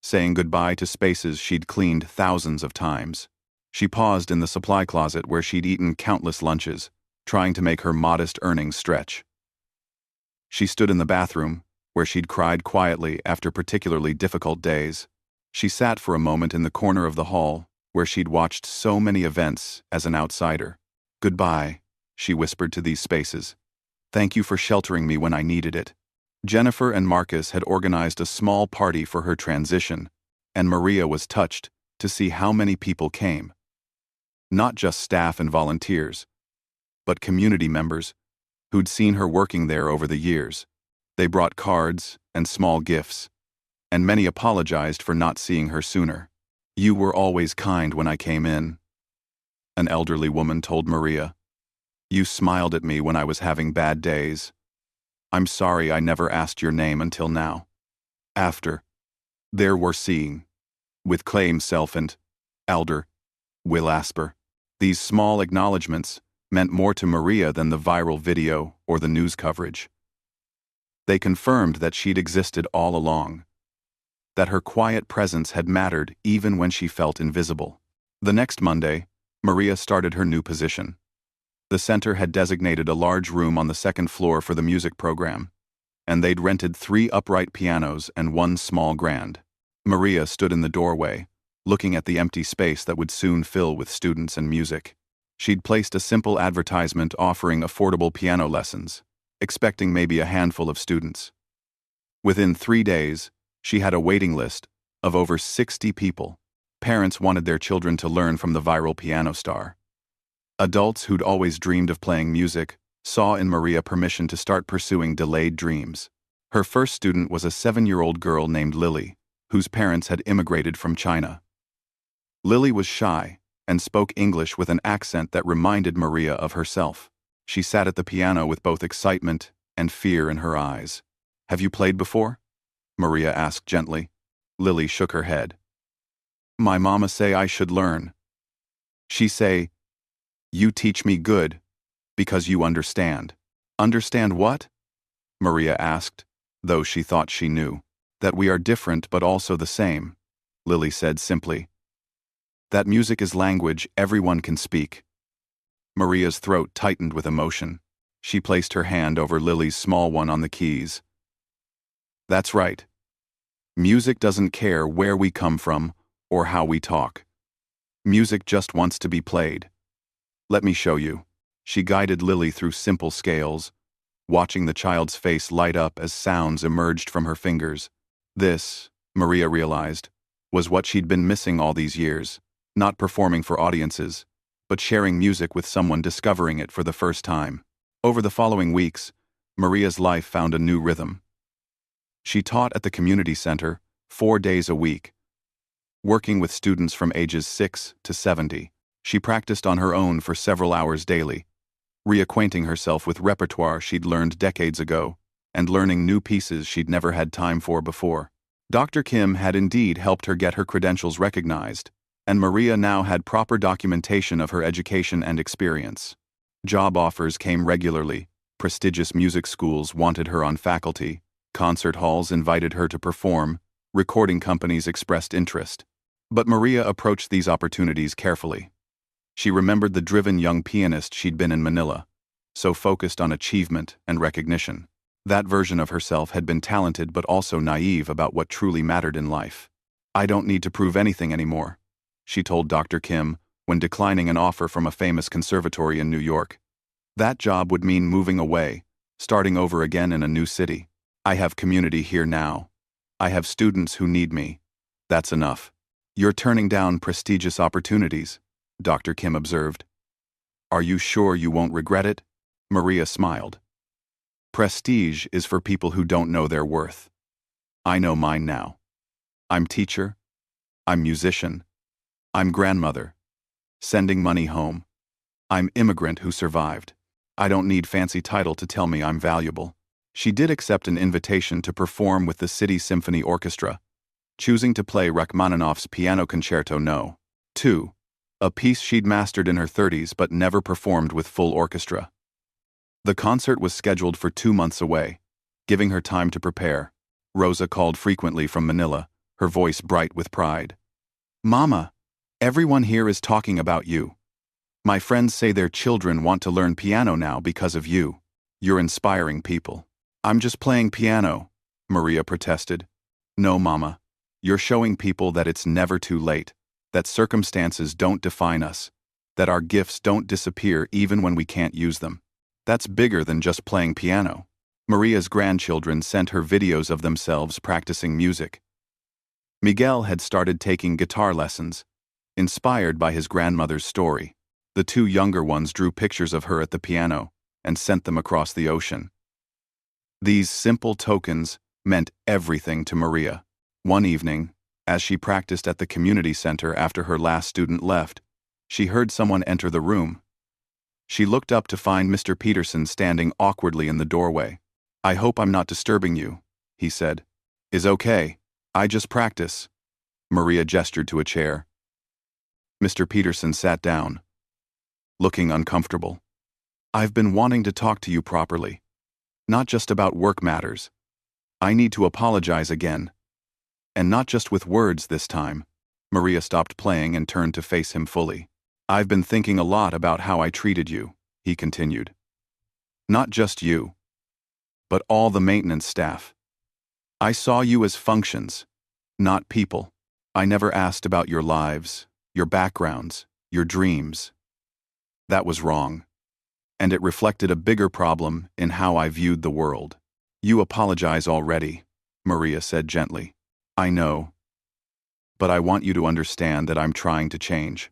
saying goodbye to spaces she'd cleaned thousands of times. She paused in the supply closet where she'd eaten countless lunches, trying to make her modest earnings stretch. She stood in the bathroom, where she'd cried quietly after particularly difficult days. She sat for a moment in the corner of the hall, where she'd watched so many events as an outsider. "Goodbye," she whispered to these spaces. "Thank you for sheltering me when I needed it." Jennifer and Marcus had organized a small party for her transition, and Maria was touched to see how many people came. Not just staff and volunteers, but community members who'd seen her working there over the years. They brought cards and small gifts, and many apologized for not seeing her sooner. "You were always kind when I came in," an elderly woman told Maria. "You smiled at me when I was having bad days. I'm sorry I never asked your name until now." After, there were seeing, with claim self and elder, Will Asper. These small acknowledgments meant more to Maria than the viral video or the news coverage. They confirmed that she'd existed all along, that her quiet presence had mattered even when she felt invisible. The next Monday, Maria started her new position. The center had designated a large room on the second floor for the music program, and they'd rented 3 upright pianos and 1 small grand. Maria stood in the doorway, looking at the empty space that would soon fill with students and music. She'd placed a simple advertisement offering affordable piano lessons, expecting maybe a handful of students. Within 3 days, she had a waiting list of over 60 people. Parents wanted their children to learn from the viral piano star. Adults who'd always dreamed of playing music saw in Maria permission to start pursuing delayed dreams. Her first student was a 7-year-old girl named Lily, whose parents had immigrated from China. Lily was shy and spoke English with an accent that reminded Maria of herself. She sat at the piano with both excitement and fear in her eyes. "Have you played before?" Maria asked gently. Lily shook her head. "My mama say I should learn. She say, you teach me good, because you understand." "Understand what?" Maria asked, though she thought she knew. "That we are different but also the same," Lily said simply. "That music is language everyone can speak." Maria's throat tightened with emotion. She placed her hand over Lily's small one on the keys. "That's right. Music doesn't care where we come from or how we talk. Music just wants to be played. Let me show you." She guided Lily through simple scales, watching the child's face light up as sounds emerged from her fingers. This, Maria realized, was what she'd been missing all these years, not performing for audiences, but sharing music with someone discovering it for the first time. Over the following weeks, Maria's life found a new rhythm. She taught at the community center 4 days a week, working with students from ages 6 to 70. She practiced on her own for several hours daily, reacquainting herself with repertoire she'd learned decades ago, and learning new pieces she'd never had time for before. Dr. Kim had indeed helped her get her credentials recognized, and Maria now had proper documentation of her education and experience. Job offers came regularly, prestigious music schools wanted her on faculty, concert halls invited her to perform, recording companies expressed interest. But Maria approached these opportunities carefully. She remembered the driven young pianist she'd been in Manila, so focused on achievement and recognition. That version of herself had been talented but also naive about what truly mattered in life. "I don't need to prove anything anymore," she told Dr. Kim when declining an offer from a famous conservatory in New York. That job would mean moving away, starting over again in a new city. "I have community here now. I have students who need me. That's enough." "You're turning down prestigious opportunities," Dr. Kim observed. "Are you sure you won't regret it?" Maria smiled. "Prestige is for people who don't know their worth. I know mine now. I'm teacher. I'm musician. I'm grandmother. Sending money home. I'm immigrant who survived. I don't need fancy title to tell me I'm valuable. She did accept an invitation to perform with the City Symphony Orchestra, choosing to play Rachmaninoff's Piano Concerto No. 2, a piece she'd mastered in her 30s but never performed with full orchestra. The concert was scheduled for 2 months away, giving her time to prepare. Rosa called frequently from Manila, her voice bright with pride. "Mama, everyone here is talking about you. My friends say their children want to learn piano now because of you. You're inspiring people." "I'm just playing piano," Maria protested. "No, Mama. You're showing people that it's never too late, that circumstances don't define us, that our gifts don't disappear even when we can't use them. That's bigger than just playing piano." Maria's grandchildren sent her videos of themselves practicing music. Miguel had started taking guitar lessons, inspired by his grandmother's story. The 2 younger ones drew pictures of her at the piano and sent them across the ocean. These simple tokens meant everything to Maria. One evening, as she practiced at the community center after her last student left, she heard someone enter the room. She looked up to find Mr. Peterson standing awkwardly in the doorway. "I hope I'm not disturbing you," he said. "Is okay. I just practice." Maria gestured to a chair. Mr. Peterson sat down, looking uncomfortable. "I've been wanting to talk to you properly. Not just about work matters. I need to apologize again. And not just with words this time." Maria stopped playing and turned to face him fully. "I've been thinking a lot about how I treated you," he continued. "Not just you, but all the maintenance staff. I saw you as functions, not people. I never asked about your lives, your backgrounds, your dreams. That was wrong. And it reflected a bigger problem in how I viewed the world." "You apologize already," Maria said gently. "I know. But I want you to understand that I'm trying to change.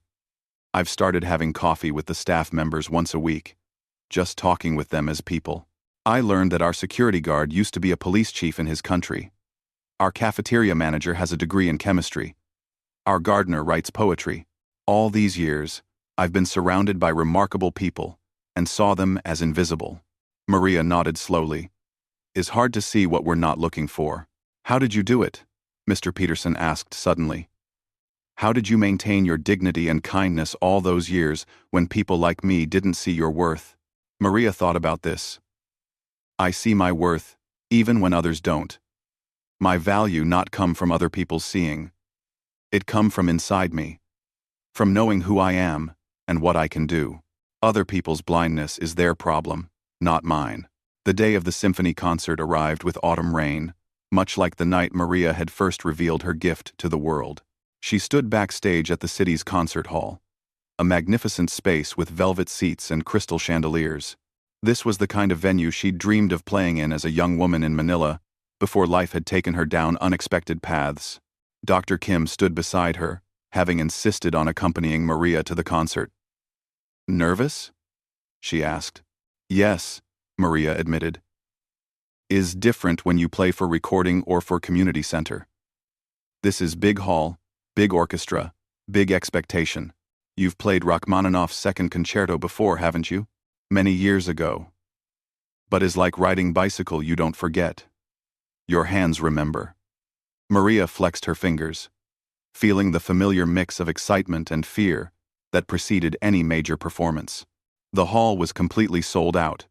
I've started having coffee with the staff members once a week, just talking with them as people. I learned that our security guard used to be a police chief in his country. Our cafeteria manager has a degree in chemistry. Our gardener writes poetry. All these years, I've been surrounded by remarkable people and saw them as invisible." Maria nodded slowly. "It's hard to see what we're not looking for." "How did you do it?" Mr. Peterson asked suddenly. "How did you maintain your dignity and kindness all those years when people like me didn't see your worth?" Maria thought about this. "I see my worth, even when others don't. My value not come from other people's seeing. It come from inside me, from knowing who I am and what I can do. Other people's blindness is their problem, not mine." The day of the symphony concert arrived with autumn rain, much like the night Maria had first revealed her gift to the world. She stood backstage at the city's concert hall, a magnificent space with velvet seats and crystal chandeliers. This was the kind of venue she'd dreamed of playing in as a young woman in Manila, before life had taken her down unexpected paths. Dr. Kim stood beside her, having insisted on accompanying Maria to the concert. "Nervous?" she asked. "Yes," Maria admitted. "Is different when you play for recording or for community center. This is big hall, big orchestra, big expectation. You've played Rachmaninoff's Second Concerto before, haven't you? Many years ago. But is like riding bicycle, you don't forget. Your hands remember." Maria flexed her fingers, feeling the familiar mix of excitement and fear that preceded any major performance. The hall was completely sold out.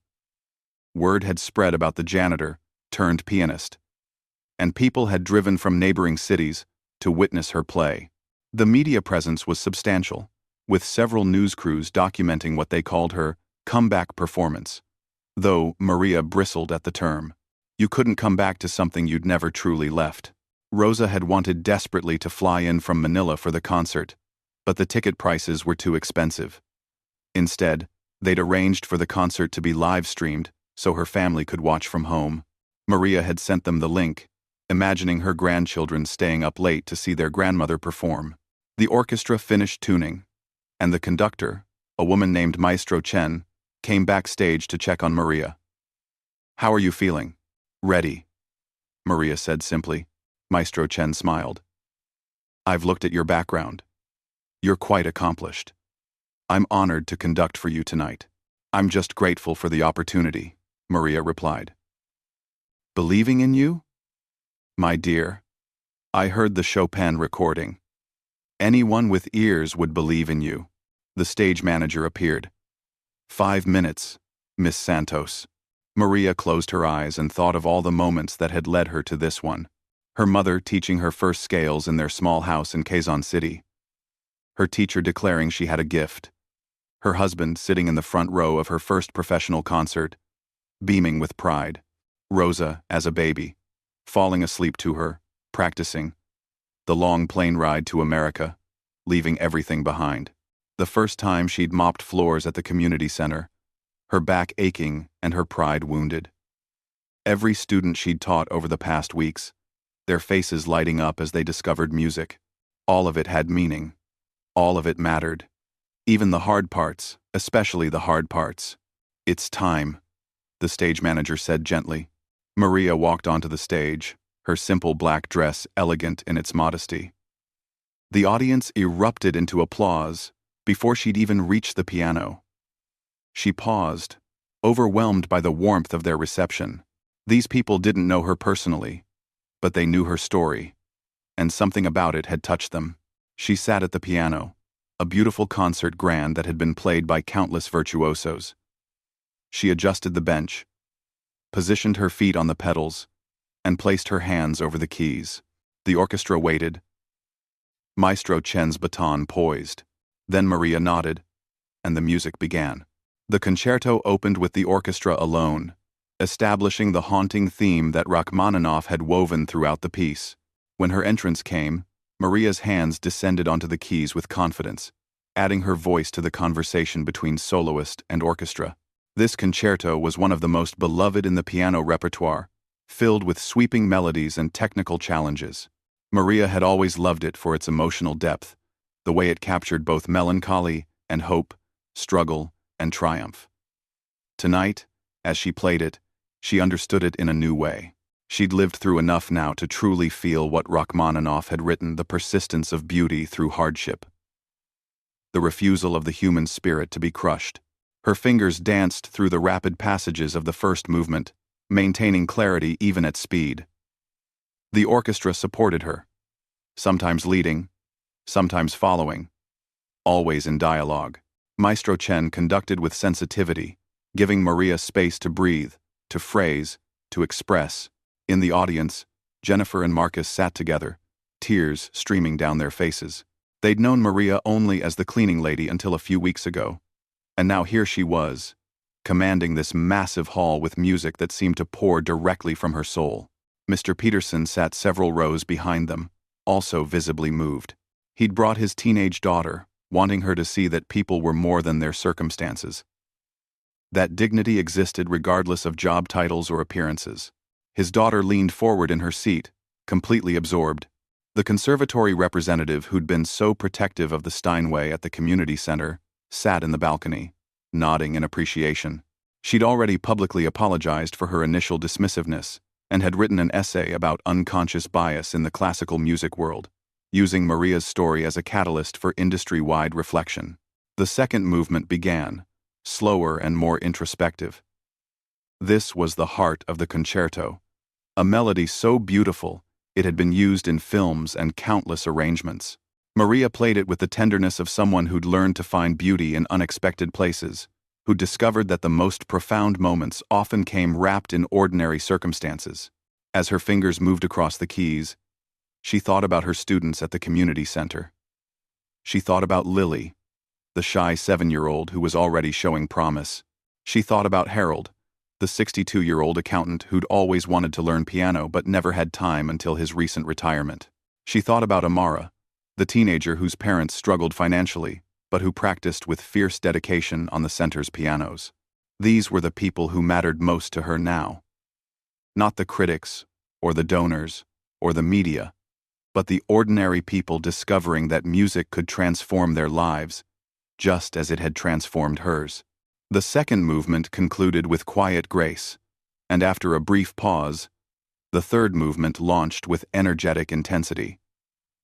Word had spread about the janitor, turned pianist, and people had driven from neighboring cities to witness her play. The media presence was substantial, with several news crews documenting what they called her comeback performance, though Maria bristled at the term. You couldn't come back to something you'd never truly left. Rosa had wanted desperately to fly in from Manila for the concert, but the ticket prices were too expensive. Instead, they'd arranged for the concert to be live-streamed so her family could watch from home. Maria had sent them the link, imagining her grandchildren staying up late to see their grandmother perform. The orchestra finished tuning, and the conductor, a woman named Maestro Chen, came backstage to check on Maria. "How are you feeling?" "Ready," Maria said simply. Maestro Chen smiled. "I've looked at your background. You're quite accomplished. I'm honored to conduct for you tonight." I'm just grateful for the opportunity, Maria replied. Believing in you? My dear, I heard the Chopin recording. Anyone with ears would believe in you. The stage manager appeared. 5 minutes, Miss Santos. Maria closed her eyes and thought of all the moments that had led her to this one. Her mother teaching her first scales in their small house in Quezon City. Her teacher declaring she had a gift. Her husband sitting in the front row of her first professional concert, beaming with pride. Rosa, as a baby, falling asleep to her, practicing. The long plane ride to America, leaving everything behind. The first time she'd mopped floors at the community center, her back aching and her pride wounded. Every student she'd taught over the past weeks, their faces lighting up as they discovered music. All of it had meaning. All of it mattered. Even the hard parts, especially the hard parts. It's time, the stage manager said gently. Maria walked onto the stage, her simple black dress elegant in its modesty. The audience erupted into applause before she'd even reached the piano. She paused, overwhelmed by the warmth of their reception. These people didn't know her personally, but they knew her story, and something about it had touched them. She sat at the piano, a beautiful concert grand that had been played by countless virtuosos. She adjusted the bench, positioned her feet on the pedals, and placed her hands over the keys. The orchestra waited. Maestro Chen's baton poised. Then Maria nodded, and the music began. The concerto opened with the orchestra alone, establishing the haunting theme that Rachmaninoff had woven throughout the piece. When her entrance came, Maria's hands descended onto the keys with confidence, adding her voice to the conversation between soloist and orchestra. This concerto was one of the most beloved in the piano repertoire, filled with sweeping melodies and technical challenges. Maria had always loved it for its emotional depth, the way it captured both melancholy and hope, struggle and triumph. Tonight, as she played it, she understood it in a new way. She'd lived through enough now to truly feel what Rachmaninoff had written, the persistence of beauty through hardship. The refusal of the human spirit to be crushed. Her fingers danced through the rapid passages of the first movement, maintaining clarity even at speed. The orchestra supported her, sometimes leading, sometimes following, always in dialogue. Maestro Chen conducted with sensitivity, giving Maria space to breathe, to phrase, to express. In the audience, Jennifer and Marcus sat together, tears streaming down their faces. They'd known Maria only as the cleaning lady until a few weeks ago, and now here she was, commanding this massive hall with music that seemed to pour directly from her soul. Mr. Peterson sat several rows behind them, also visibly moved. He'd brought his teenage daughter, wanting her to see that people were more than their circumstances. That dignity existed regardless of job titles or appearances. His daughter leaned forward in her seat, completely absorbed. The conservatory representative who'd been so protective of the Steinway at the community center sat in the balcony, nodding in appreciation. She'd already publicly apologized for her initial dismissiveness and had written an essay about unconscious bias in the classical music world, using Maria's story as a catalyst for industry-wide reflection. The second movement began, slower and more introspective. This was the heart of the concerto, a melody so beautiful it had been used in films and countless arrangements. Maria played it with the tenderness of someone who'd learned to find beauty in unexpected places, who discovered that the most profound moments often came wrapped in ordinary circumstances. As her fingers moved across the keys, she thought about her students at the community center. She thought about Lily, the shy 7-year-old who was already showing promise. She thought about Harold, the 62-year-old accountant who'd always wanted to learn piano but never had time until his recent retirement. She thought about Amara, the teenager whose parents struggled financially, but who practiced with fierce dedication on the center's pianos. These were the people who mattered most to her now. Not the critics, or the donors, or the media, but the ordinary people discovering that music could transform their lives, just as it had transformed hers. The second movement concluded with quiet grace, and after a brief pause, the third movement launched with energetic intensity.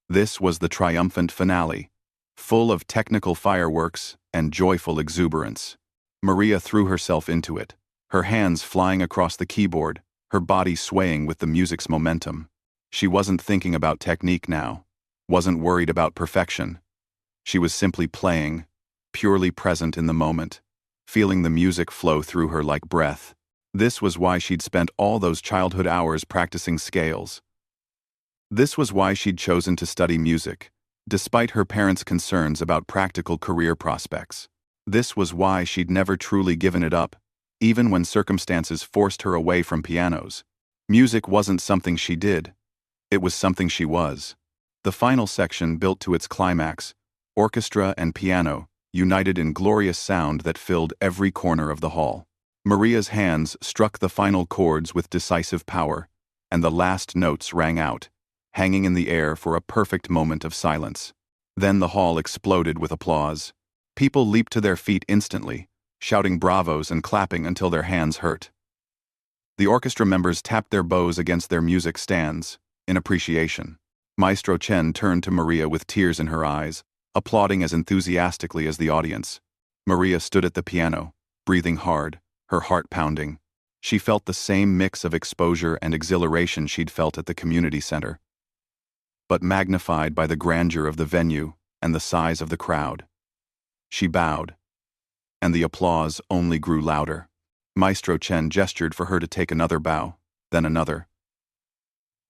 This was the triumphant finale, full of technical fireworks and joyful exuberance. Maria threw herself into it, her hands flying across the keyboard, her body swaying with the music's momentum. She wasn't thinking about technique now, wasn't worried about perfection. She was simply playing, purely present in the moment, feeling the music flow through her like breath. This was why she'd spent all those childhood hours practicing scales. This was why she'd chosen to study music, despite her parents' concerns about practical career prospects. This was why she'd never truly given it up, even when circumstances forced her away from pianos. Music wasn't something she did. It was something she was. The final section built to its climax, orchestra and piano, united in glorious sound that filled every corner of the hall. Maria's hands struck the final chords with decisive power, and the last notes rang out, hanging in the air for a perfect moment of silence. Then the hall exploded with applause. People leaped to their feet instantly, shouting bravos and clapping until their hands hurt. The orchestra members tapped their bows against their music stands, in appreciation. Maestro Chen turned to Maria with tears in her eyes, applauding as enthusiastically as the audience. Maria stood at the piano, breathing hard, her heart pounding. She felt the same mix of exposure and exhilaration she'd felt at the community center, but magnified by the grandeur of the venue and the size of the crowd. She bowed, and the applause only grew louder. Maestro Chen gestured for her to take another bow, then another.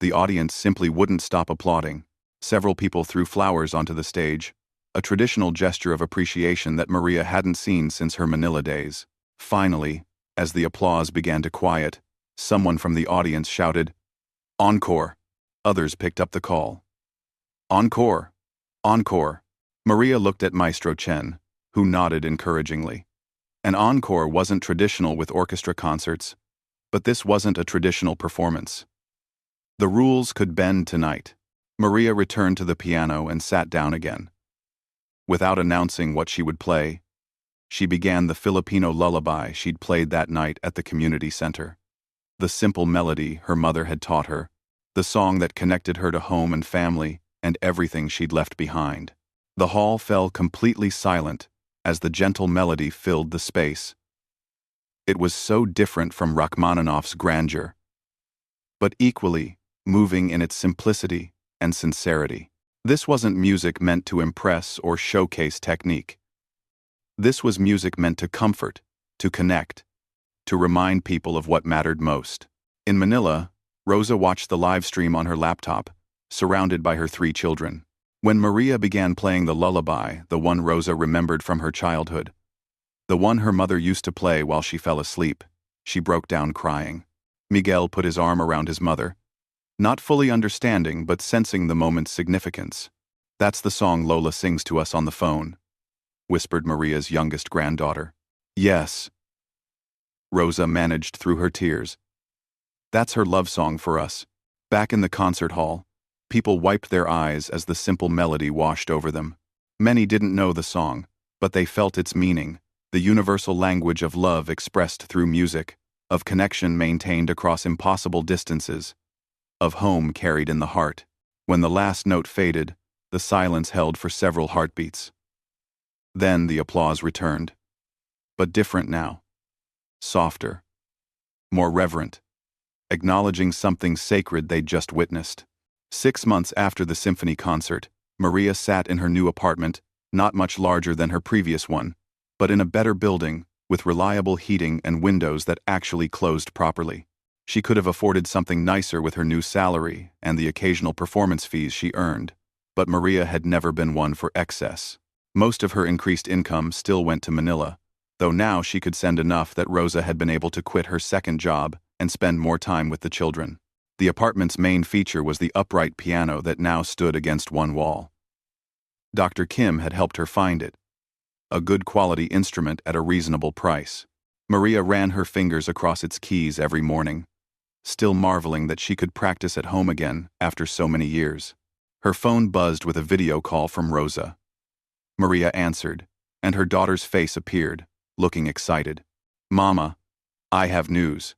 The audience simply wouldn't stop applauding. Several people threw flowers onto the stage, a traditional gesture of appreciation that Maria hadn't seen since her Manila days. Finally, as the applause began to quiet, someone from the audience shouted, "Encore!" Others picked up the call. "Encore! Encore!" Maria looked at Maestro Chen, who nodded encouragingly. An encore wasn't traditional with orchestra concerts, but this wasn't a traditional performance. The rules could bend tonight. Maria returned to the piano and sat down again. Without announcing what she would play, she began the Filipino lullaby she'd played that night at the community center. The simple melody her mother had taught her, the song that connected her to home and family and everything she'd left behind. The hall fell completely silent as the gentle melody filled the space. It was so different from Rachmaninoff's grandeur, but equally moving in its simplicity and sincerity. This wasn't music meant to impress or showcase technique. This was music meant to comfort, to connect, to remind people of what mattered most. In Manila, Rosa watched the live stream on her laptop, surrounded by her 3 children. When Maria began playing the lullaby, the one Rosa remembered from her childhood, the one her mother used to play while she fell asleep, she broke down crying. Miguel put his arm around his mother, not fully understanding but sensing the moment's significance. "That's the song Lola sings to us on the phone," whispered Maria's youngest granddaughter. "Yes," Rosa managed through her tears. "That's her love song for us." Back in the concert hall, people wiped their eyes as the simple melody washed over them. Many didn't know the song, but they felt its meaning, the universal language of love expressed through music, of connection maintained across impossible distances, of home carried in the heart. When the last note faded, the silence held for several heartbeats. Then the applause returned. But different now. Softer. More reverent. Acknowledging something sacred they'd just witnessed. 6 months after the symphony concert, Maria sat in her new apartment, not much larger than her previous one, but in a better building, with reliable heating and windows that actually closed properly. She could have afforded something nicer with her new salary and the occasional performance fees she earned, but Maria had never been one for excess. Most of her increased income still went to Manila, though now she could send enough that Rosa had been able to quit her second job and spend more time with the children. The apartment's main feature was the upright piano that now stood against one wall. Dr. Kim had helped her find it. A good quality instrument at a reasonable price. Maria ran her fingers across its keys every morning, still marveling that she could practice at home again after so many years. Her phone buzzed with a video call from Rosa. Maria answered, and her daughter's face appeared, looking excited. "Mama, I have news.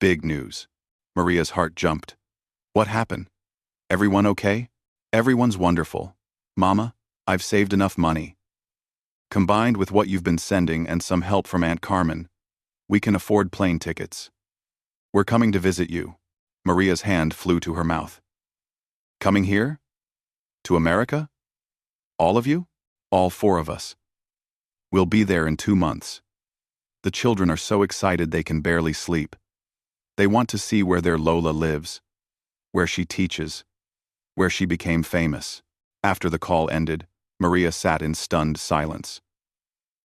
Big news." Maria's heart jumped. "What happened? Everyone okay?" "Everyone's wonderful. Mama, I've saved enough money." Combined with what you've been sending and some help from Aunt Carmen, we can afford plane tickets. We're coming to visit you." Maria's hand flew to her mouth. "Coming here? To America? All of you?" "All four of us. We'll be there in 2 months. The children are so excited they can barely sleep. They want to see where their Lola lives, where she teaches, where she became famous." After the call ended, Maria sat in stunned silence.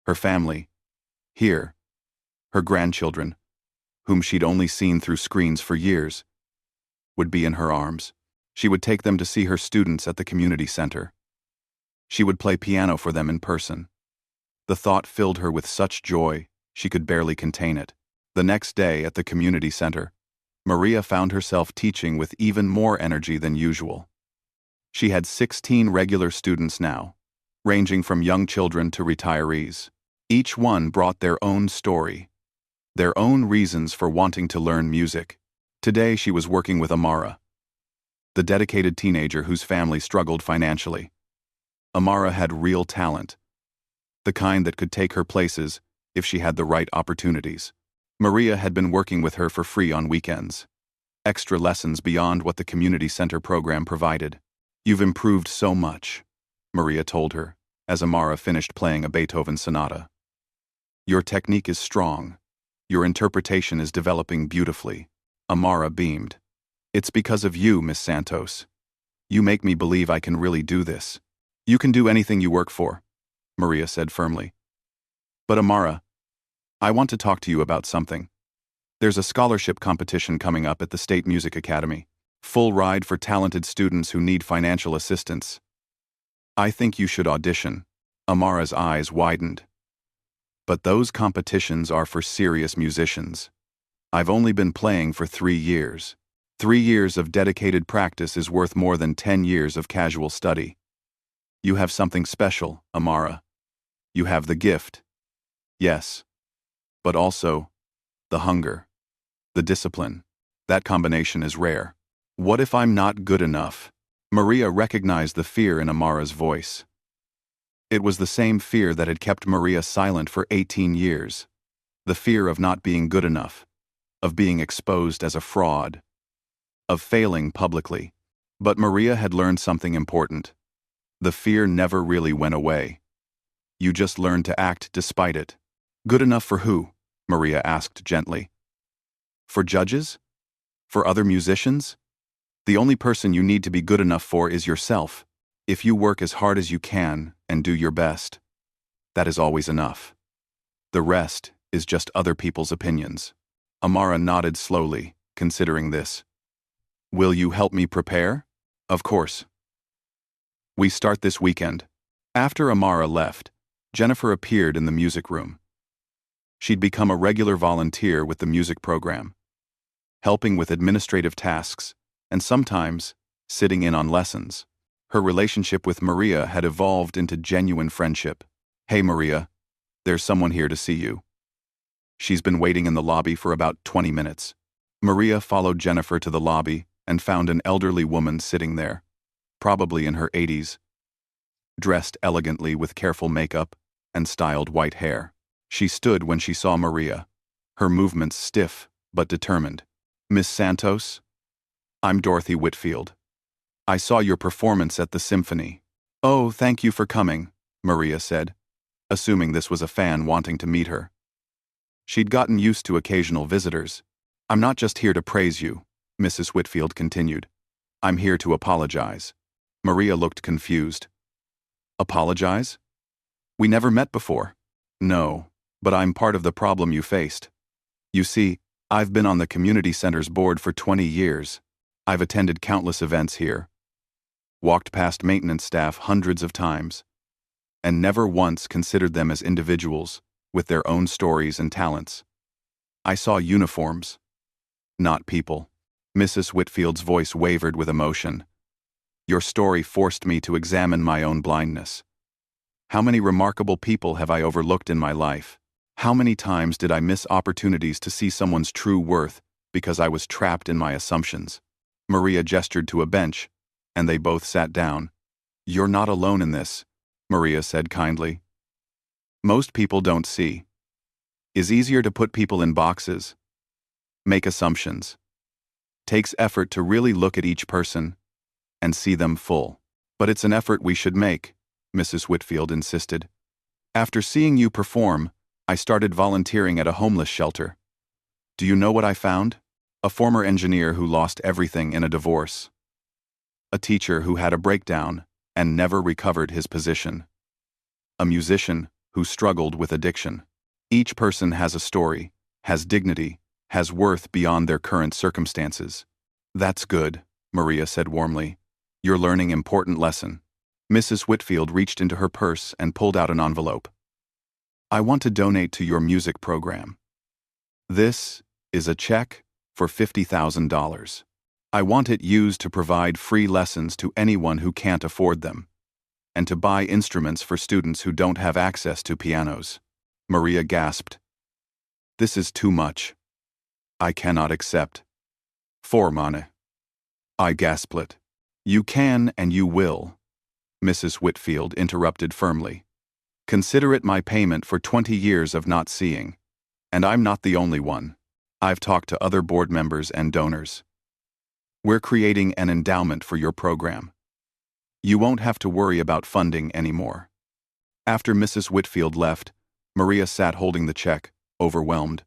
Her family, here, her grandchildren, whom she'd only seen through screens for years, would be in her arms. She would take them to see her students at the community center. She would play piano for them in person. The thought filled her with such joy, she could barely contain it. The next day at the community center, Maria found herself teaching with even more energy than usual. She had 16 regular students now, ranging from young children to retirees. Each one brought their own story, their own reasons for wanting to learn music. Today she was working with Amara, the dedicated teenager whose family struggled financially. Amara had real talent, the kind that could take her places if she had the right opportunities. Maria had been working with her for free on weekends. Extra lessons beyond what the community center program provided. "You've improved so much," Maria told her, as Amara finished playing a Beethoven sonata. "Your technique is strong. Your interpretation is developing beautifully." Amara beamed. "It's because of you, Miss Santos. You make me believe I can really do this." "You can do anything you work for," Maria said firmly. "But Amara, I want to talk to you about something. There's a scholarship competition coming up at the State Music Academy. Full ride for talented students who need financial assistance. I think you should audition." Amara's eyes widened. "But those competitions are for serious musicians. I've only been playing for 3 years. 3 years of dedicated practice is worth more than 10 years of casual study. You have something special, Amara. You have the gift. Yes. But also, the hunger, the discipline. That combination is rare. What if I'm not good enough?" Maria recognized the fear in Amara's voice. It was the same fear that had kept Maria silent for 18 years. The fear of not being good enough, of being exposed as a fraud, of failing publicly. But Maria had learned something important. The fear never really went away. You just learned to act despite it. "Good enough for who?" Maria asked gently. "For judges? For other musicians? The only person you need to be good enough for is yourself. If you work as hard as you can and do your best, that is always enough. The rest is just other people's opinions." Amara nodded slowly, considering this. "Will you help me prepare?" "Of course. We start this weekend." After Amara left, Jennifer appeared in the music room. She'd become a regular volunteer with the music program, helping with administrative tasks, and sometimes sitting in on lessons. Her relationship with Maria had evolved into genuine friendship. "Hey Maria, there's someone here to see you." She's been waiting in the lobby for about 20 minutes. Maria followed Jennifer to the lobby and found an elderly woman sitting there, probably in her 80s, dressed elegantly with careful makeup and styled white hair. She stood when she saw Maria, her movements stiff but determined. "Miss Santos? I'm Dorothy Whitfield. I saw your performance at the symphony." "Oh, thank you for coming," Maria said, assuming this was a fan wanting to meet her. She'd gotten used to occasional visitors. "I'm not just here to praise you," Mrs. Whitfield continued. "I'm here to apologize." Maria looked confused. "Apologize? We never met before." "No, but I'm part of the problem you faced. You see, I've been on the community center's board for 20 years. I've attended countless events here, walked past maintenance staff hundreds of times, and never once considered them as individuals with their own stories and talents. I saw uniforms, not people." Mrs. Whitfield's voice wavered with emotion. "Your story forced me to examine my own blindness. How many remarkable people have I overlooked in my life? How many times did I miss opportunities to see someone's true worth because I was trapped in my assumptions?" Maria gestured to a bench, and they both sat down. "You're not alone in this," Maria said kindly. most people don't see. Is easier to put people in boxes, make assumptions. Takes effort to really look at each person and see them full. But it's an effort we should make, Mrs. Whitfield insisted. After seeing you perform, I started volunteering at a homeless shelter. Do you know what I found? A former engineer who lost everything in a divorce. A teacher who had a breakdown and never recovered his position. A musician who struggled with addiction. Each person has a story, has dignity, has worth beyond their current circumstances. That's good, Maria said warmly. You're learning important lesson. Mrs. Whitfield reached into her purse and pulled out an envelope. I want to donate to your music program. This is a check for $50,000. I want it used to provide free lessons to anyone who can't afford them, and to buy instruments for students who don't have access to pianos. Maria gasped. This is too much. I cannot accept. For money. I gasped. You can and you will, Mrs. Whitfield interrupted firmly. Consider it my payment for 20 years of not seeing. And I'm not the only one. I've talked to other board members and donors. We're creating an endowment for your program. You won't have to worry about funding anymore. After Mrs. Whitfield left, Maria sat holding the check, overwhelmed.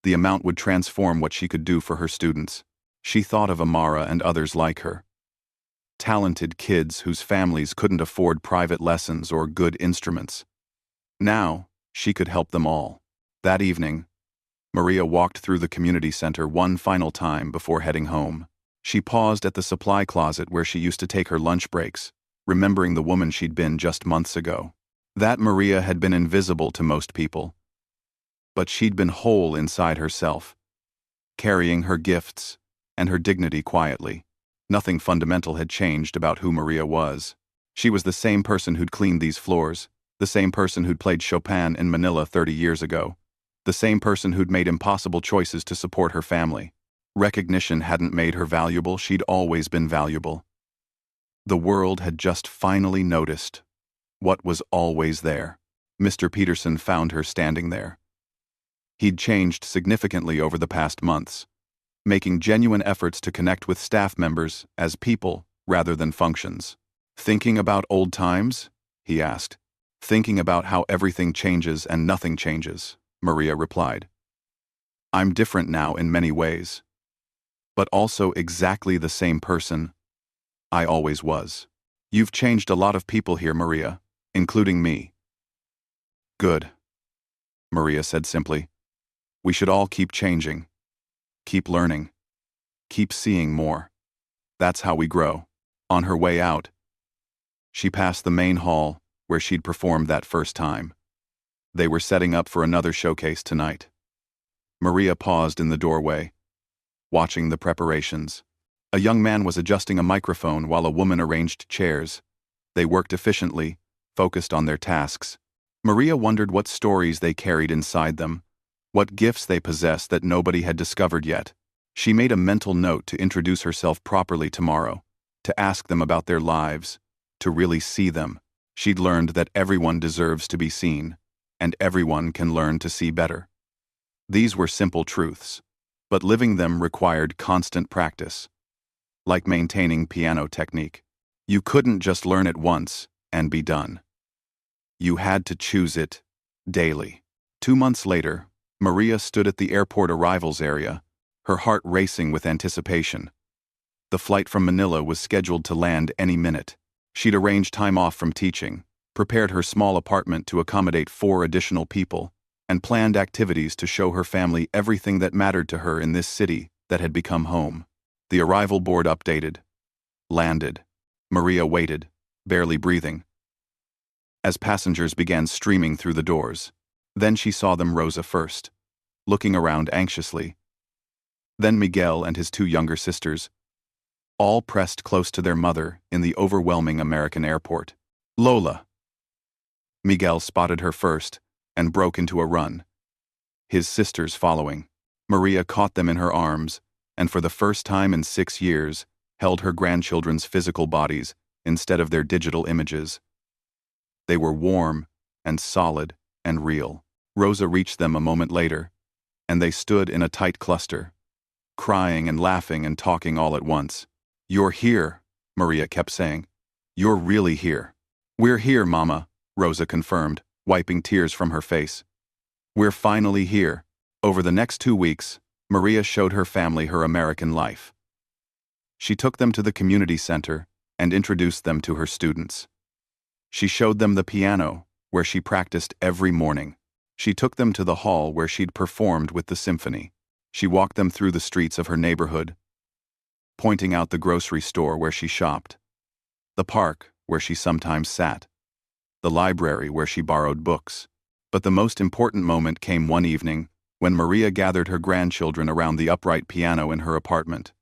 The amount would transform what she could do for her students. She thought of Amara and others like her. Talented kids whose families couldn't afford private lessons or good instruments. Now, she could help them all. That evening, Maria walked through the community center one final time before heading home. She paused at the supply closet where she used to take her lunch breaks, remembering the woman she'd been just months ago. That Maria had been invisible to most people. But she'd been whole inside herself, carrying her gifts and her dignity quietly. Nothing fundamental had changed about who Maria was. She was the same person who'd cleaned these floors, the same person who'd played Chopin in Manila 30 years ago, the same person who'd made impossible choices to support her family. Recognition hadn't made her valuable, she'd always been valuable. The world had just finally noticed what was always there. Mr. Peterson found her standing there. He'd changed significantly over the past months, making genuine efforts to connect with staff members as people rather than functions. Thinking about old times? He asked. Thinking about how everything changes and nothing changes, Maria replied. I'm different now in many ways, but also exactly the same person I always was. You've changed a lot of people here, Maria, including me. Good, Maria said simply. We should all keep changing, keep learning, keep seeing more. That's how we grow. On her way out, she passed the main hall where she'd performed that first time. They were setting up for another showcase tonight. Maria paused in the doorway, watching the preparations. A young man was adjusting a microphone while a woman arranged chairs. They worked efficiently, focused on their tasks. Maria wondered what stories they carried inside them, what gifts they possessed that nobody had discovered yet. She made a mental note to introduce herself properly tomorrow, to ask them about their lives, to really see them. She'd learned that everyone deserves to be seen, and everyone can learn to see better. These were simple truths, but living them required constant practice. Like maintaining piano technique. You couldn't just learn it once and be done. You had to choose it daily. 2 months later, Maria stood at the airport arrivals area, her heart racing with anticipation. The flight from Manila was scheduled to land any minute. She'd arranged time off from teaching, prepared her small apartment to accommodate 4 additional people, and planned activities to show her family everything that mattered to her in this city that had become home. The arrival board updated. Landed. Maria waited, barely breathing, as passengers began streaming through the doors. Then she saw them Rosa first, looking around anxiously. Then Miguel and his 2 younger sisters, all pressed close to their mother in the overwhelming American airport. Lola. Miguel spotted her first and broke into a run, his sisters following. Maria caught them in her arms, and for the first time in 6 years, held her grandchildren's physical bodies instead of their digital images. They were warm and solid and real. Rosa reached them a moment later, and they stood in a tight cluster, crying and laughing and talking all at once. "You're here," Maria kept saying. "You're really here." "We're here, Mama," Rosa confirmed, wiping tears from her face. "We're finally here." Over the next 2 weeks, Maria showed her family her American life. She took them to the community center and introduced them to her students. She showed them the piano, where she practiced every morning. She took them to the hall where she'd performed with the symphony. She walked them through the streets of her neighborhood, pointing out the grocery store where she shopped, the park where she sometimes sat, the library where she borrowed books. But the most important moment came one evening when Maria gathered her grandchildren around the upright piano in her apartment.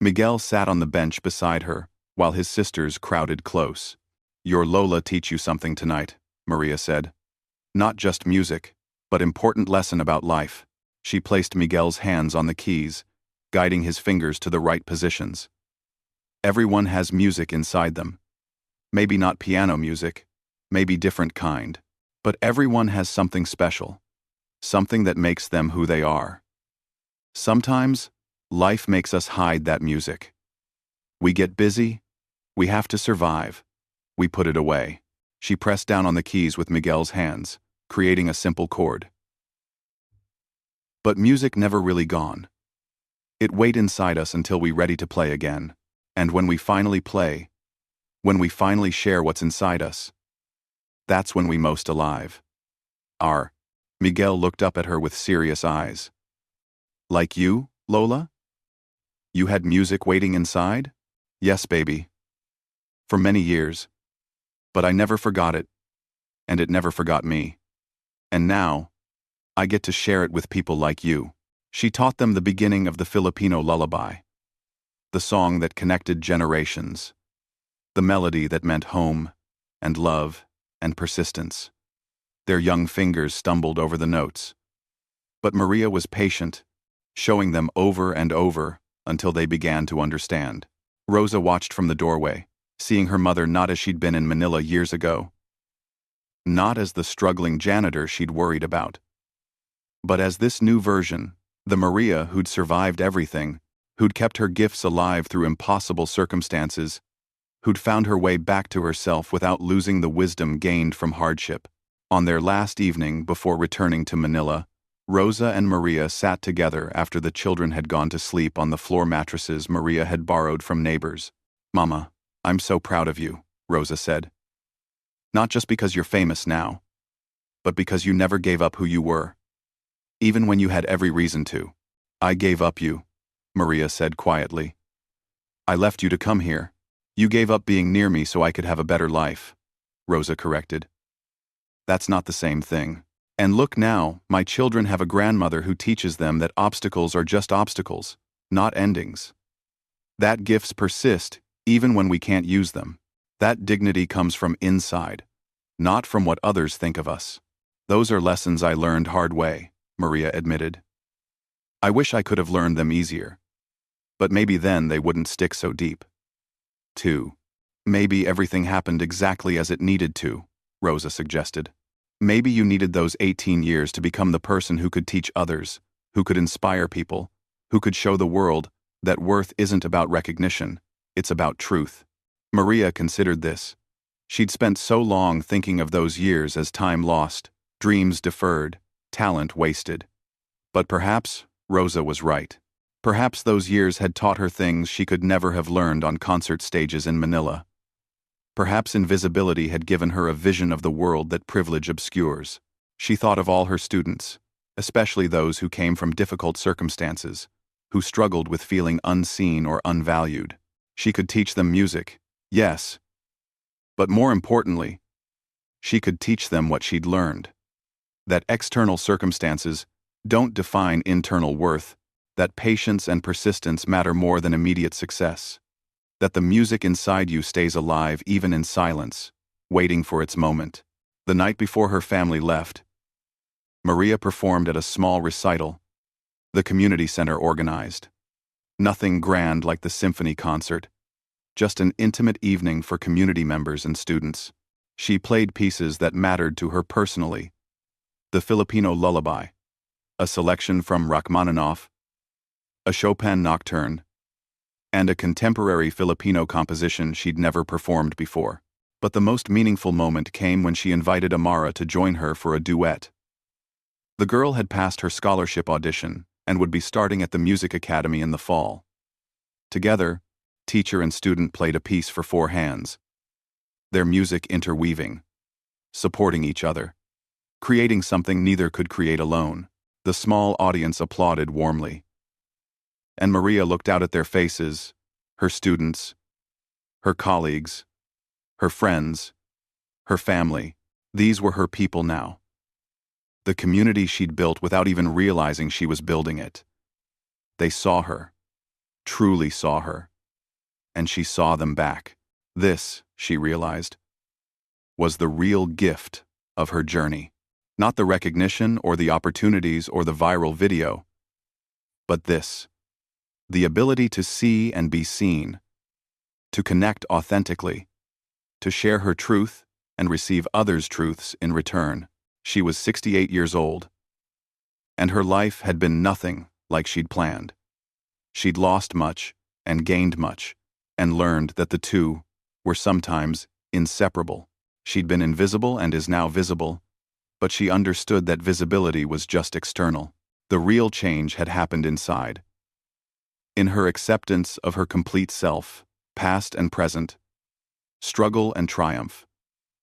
Miguel sat on the bench beside her, while his sisters crowded close. "Your Lola teach you something tonight," Maria said. "Not just music, but important lesson about life." She placed Miguel's hands on the keys, guiding his fingers to the right positions. "Everyone has music inside them. Maybe not piano music, maybe different kind, but everyone has something special, something that makes them who they are. Sometimes, life makes us hide that music. We get busy, we have to survive, we put it away." She pressed down on the keys with Miguel's hands, creating a simple chord. But music never really gone. It waits inside us until we're ready to play again. And when we finally play, when we finally share what's inside us, that's when we're most alive. Miguel looked up at her with serious eyes. "Like you, Lola? You had music waiting inside?" "Yes, baby. For many years. But I never forgot it, and it never forgot me. And now, I get to share it with people like you." She taught them the beginning of the Filipino lullaby, the song that connected generations, the melody that meant home and love and persistence. Their young fingers stumbled over the notes. But Maria was patient, showing them over and over until they began to understand. Rosa watched from the doorway, seeing her mother not as she'd been in Manila years ago, not as the struggling janitor she'd worried about, but as this new version, the Maria who'd survived everything, who'd kept her gifts alive through impossible circumstances, who'd found her way back to herself without losing the wisdom gained from hardship. On their last evening before returning to Manila, Rosa and Maria sat together after the children had gone to sleep on the floor mattresses Maria had borrowed from neighbors. "Mama, I'm so proud of you," Rosa said. "Not just because you're famous now, but because you never gave up who you were, even when you had every reason to." "I gave up you," Maria said quietly. "I left you to come here. You gave up being near me so I could have a better life," Rosa corrected. "That's not the same thing. And look now, my children have a grandmother who teaches them that obstacles are just obstacles, not endings. That gifts persist even when we can't use them. That dignity comes from inside, not from what others think of us." "Those are lessons I learned hard way," Maria admitted. "I wish I could have learned them easier. But maybe then they wouldn't stick so deep." 2. "Maybe everything happened exactly as it needed to," Rosa suggested. "Maybe you needed those 18 years to become the person who could teach others, who could inspire people, who could show the world that worth isn't about recognition, it's about truth." Maria considered this. She'd spent so long thinking of those years as time lost, dreams deferred, talent wasted. But perhaps Rosa was right. Perhaps those years had taught her things she could never have learned on concert stages in Manila. Perhaps invisibility had given her a vision of the world that privilege obscures. She thought of all her students, especially those who came from difficult circumstances, who struggled with feeling unseen or unvalued. She could teach them music, yes. But more importantly, she could teach them what she'd learned. That external circumstances don't define internal worth, that patience and persistence matter more than immediate success, that the music inside you stays alive even in silence, waiting for its moment. The night before her family left, Maria performed at a small recital the community center organized. Nothing grand like the symphony concert, just an intimate evening for community members and students. She played pieces that mattered to her personally, The Filipino Lullaby, a selection from Rachmaninoff, a Chopin nocturne, and a contemporary Filipino composition she'd never performed before. But the most meaningful moment came when she invited Amara to join her for a duet. The girl had passed her scholarship audition and would be starting at the music academy in the fall. Together, teacher and student played a piece for four hands, their music interweaving, supporting each other, creating something neither could create alone. The small audience applauded warmly. And Maria looked out at their faces, her students, her colleagues, her friends, her family. These were her people now. The community she'd built without even realizing she was building it. They saw her, truly saw her, and she saw them back. This, she realized, was the real gift of her journey. Not the recognition or the opportunities or the viral video, but this. The ability to see and be seen, to connect authentically, to share her truth and receive others' truths in return. She was 68 years old, and her life had been nothing like she'd planned. She'd lost much and gained much, and learned that the two were sometimes inseparable. She'd been invisible and is now visible, but she understood that visibility was just external. The real change had happened inside. In her acceptance of her complete self, past and present, struggle and triumph,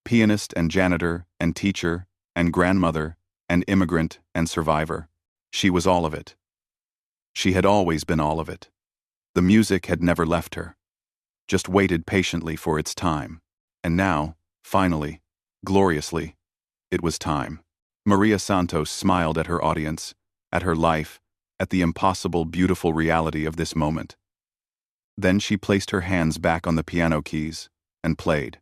pianist and janitor and teacher and grandmother and immigrant and survivor. She was all of it. She had always been all of it. The music had never left her, just waited patiently for its time. And now, finally, gloriously, it was time. Maria Santos smiled at her audience, at her life, at the impossible, beautiful reality of this moment. Then she placed her hands back on the piano keys and played.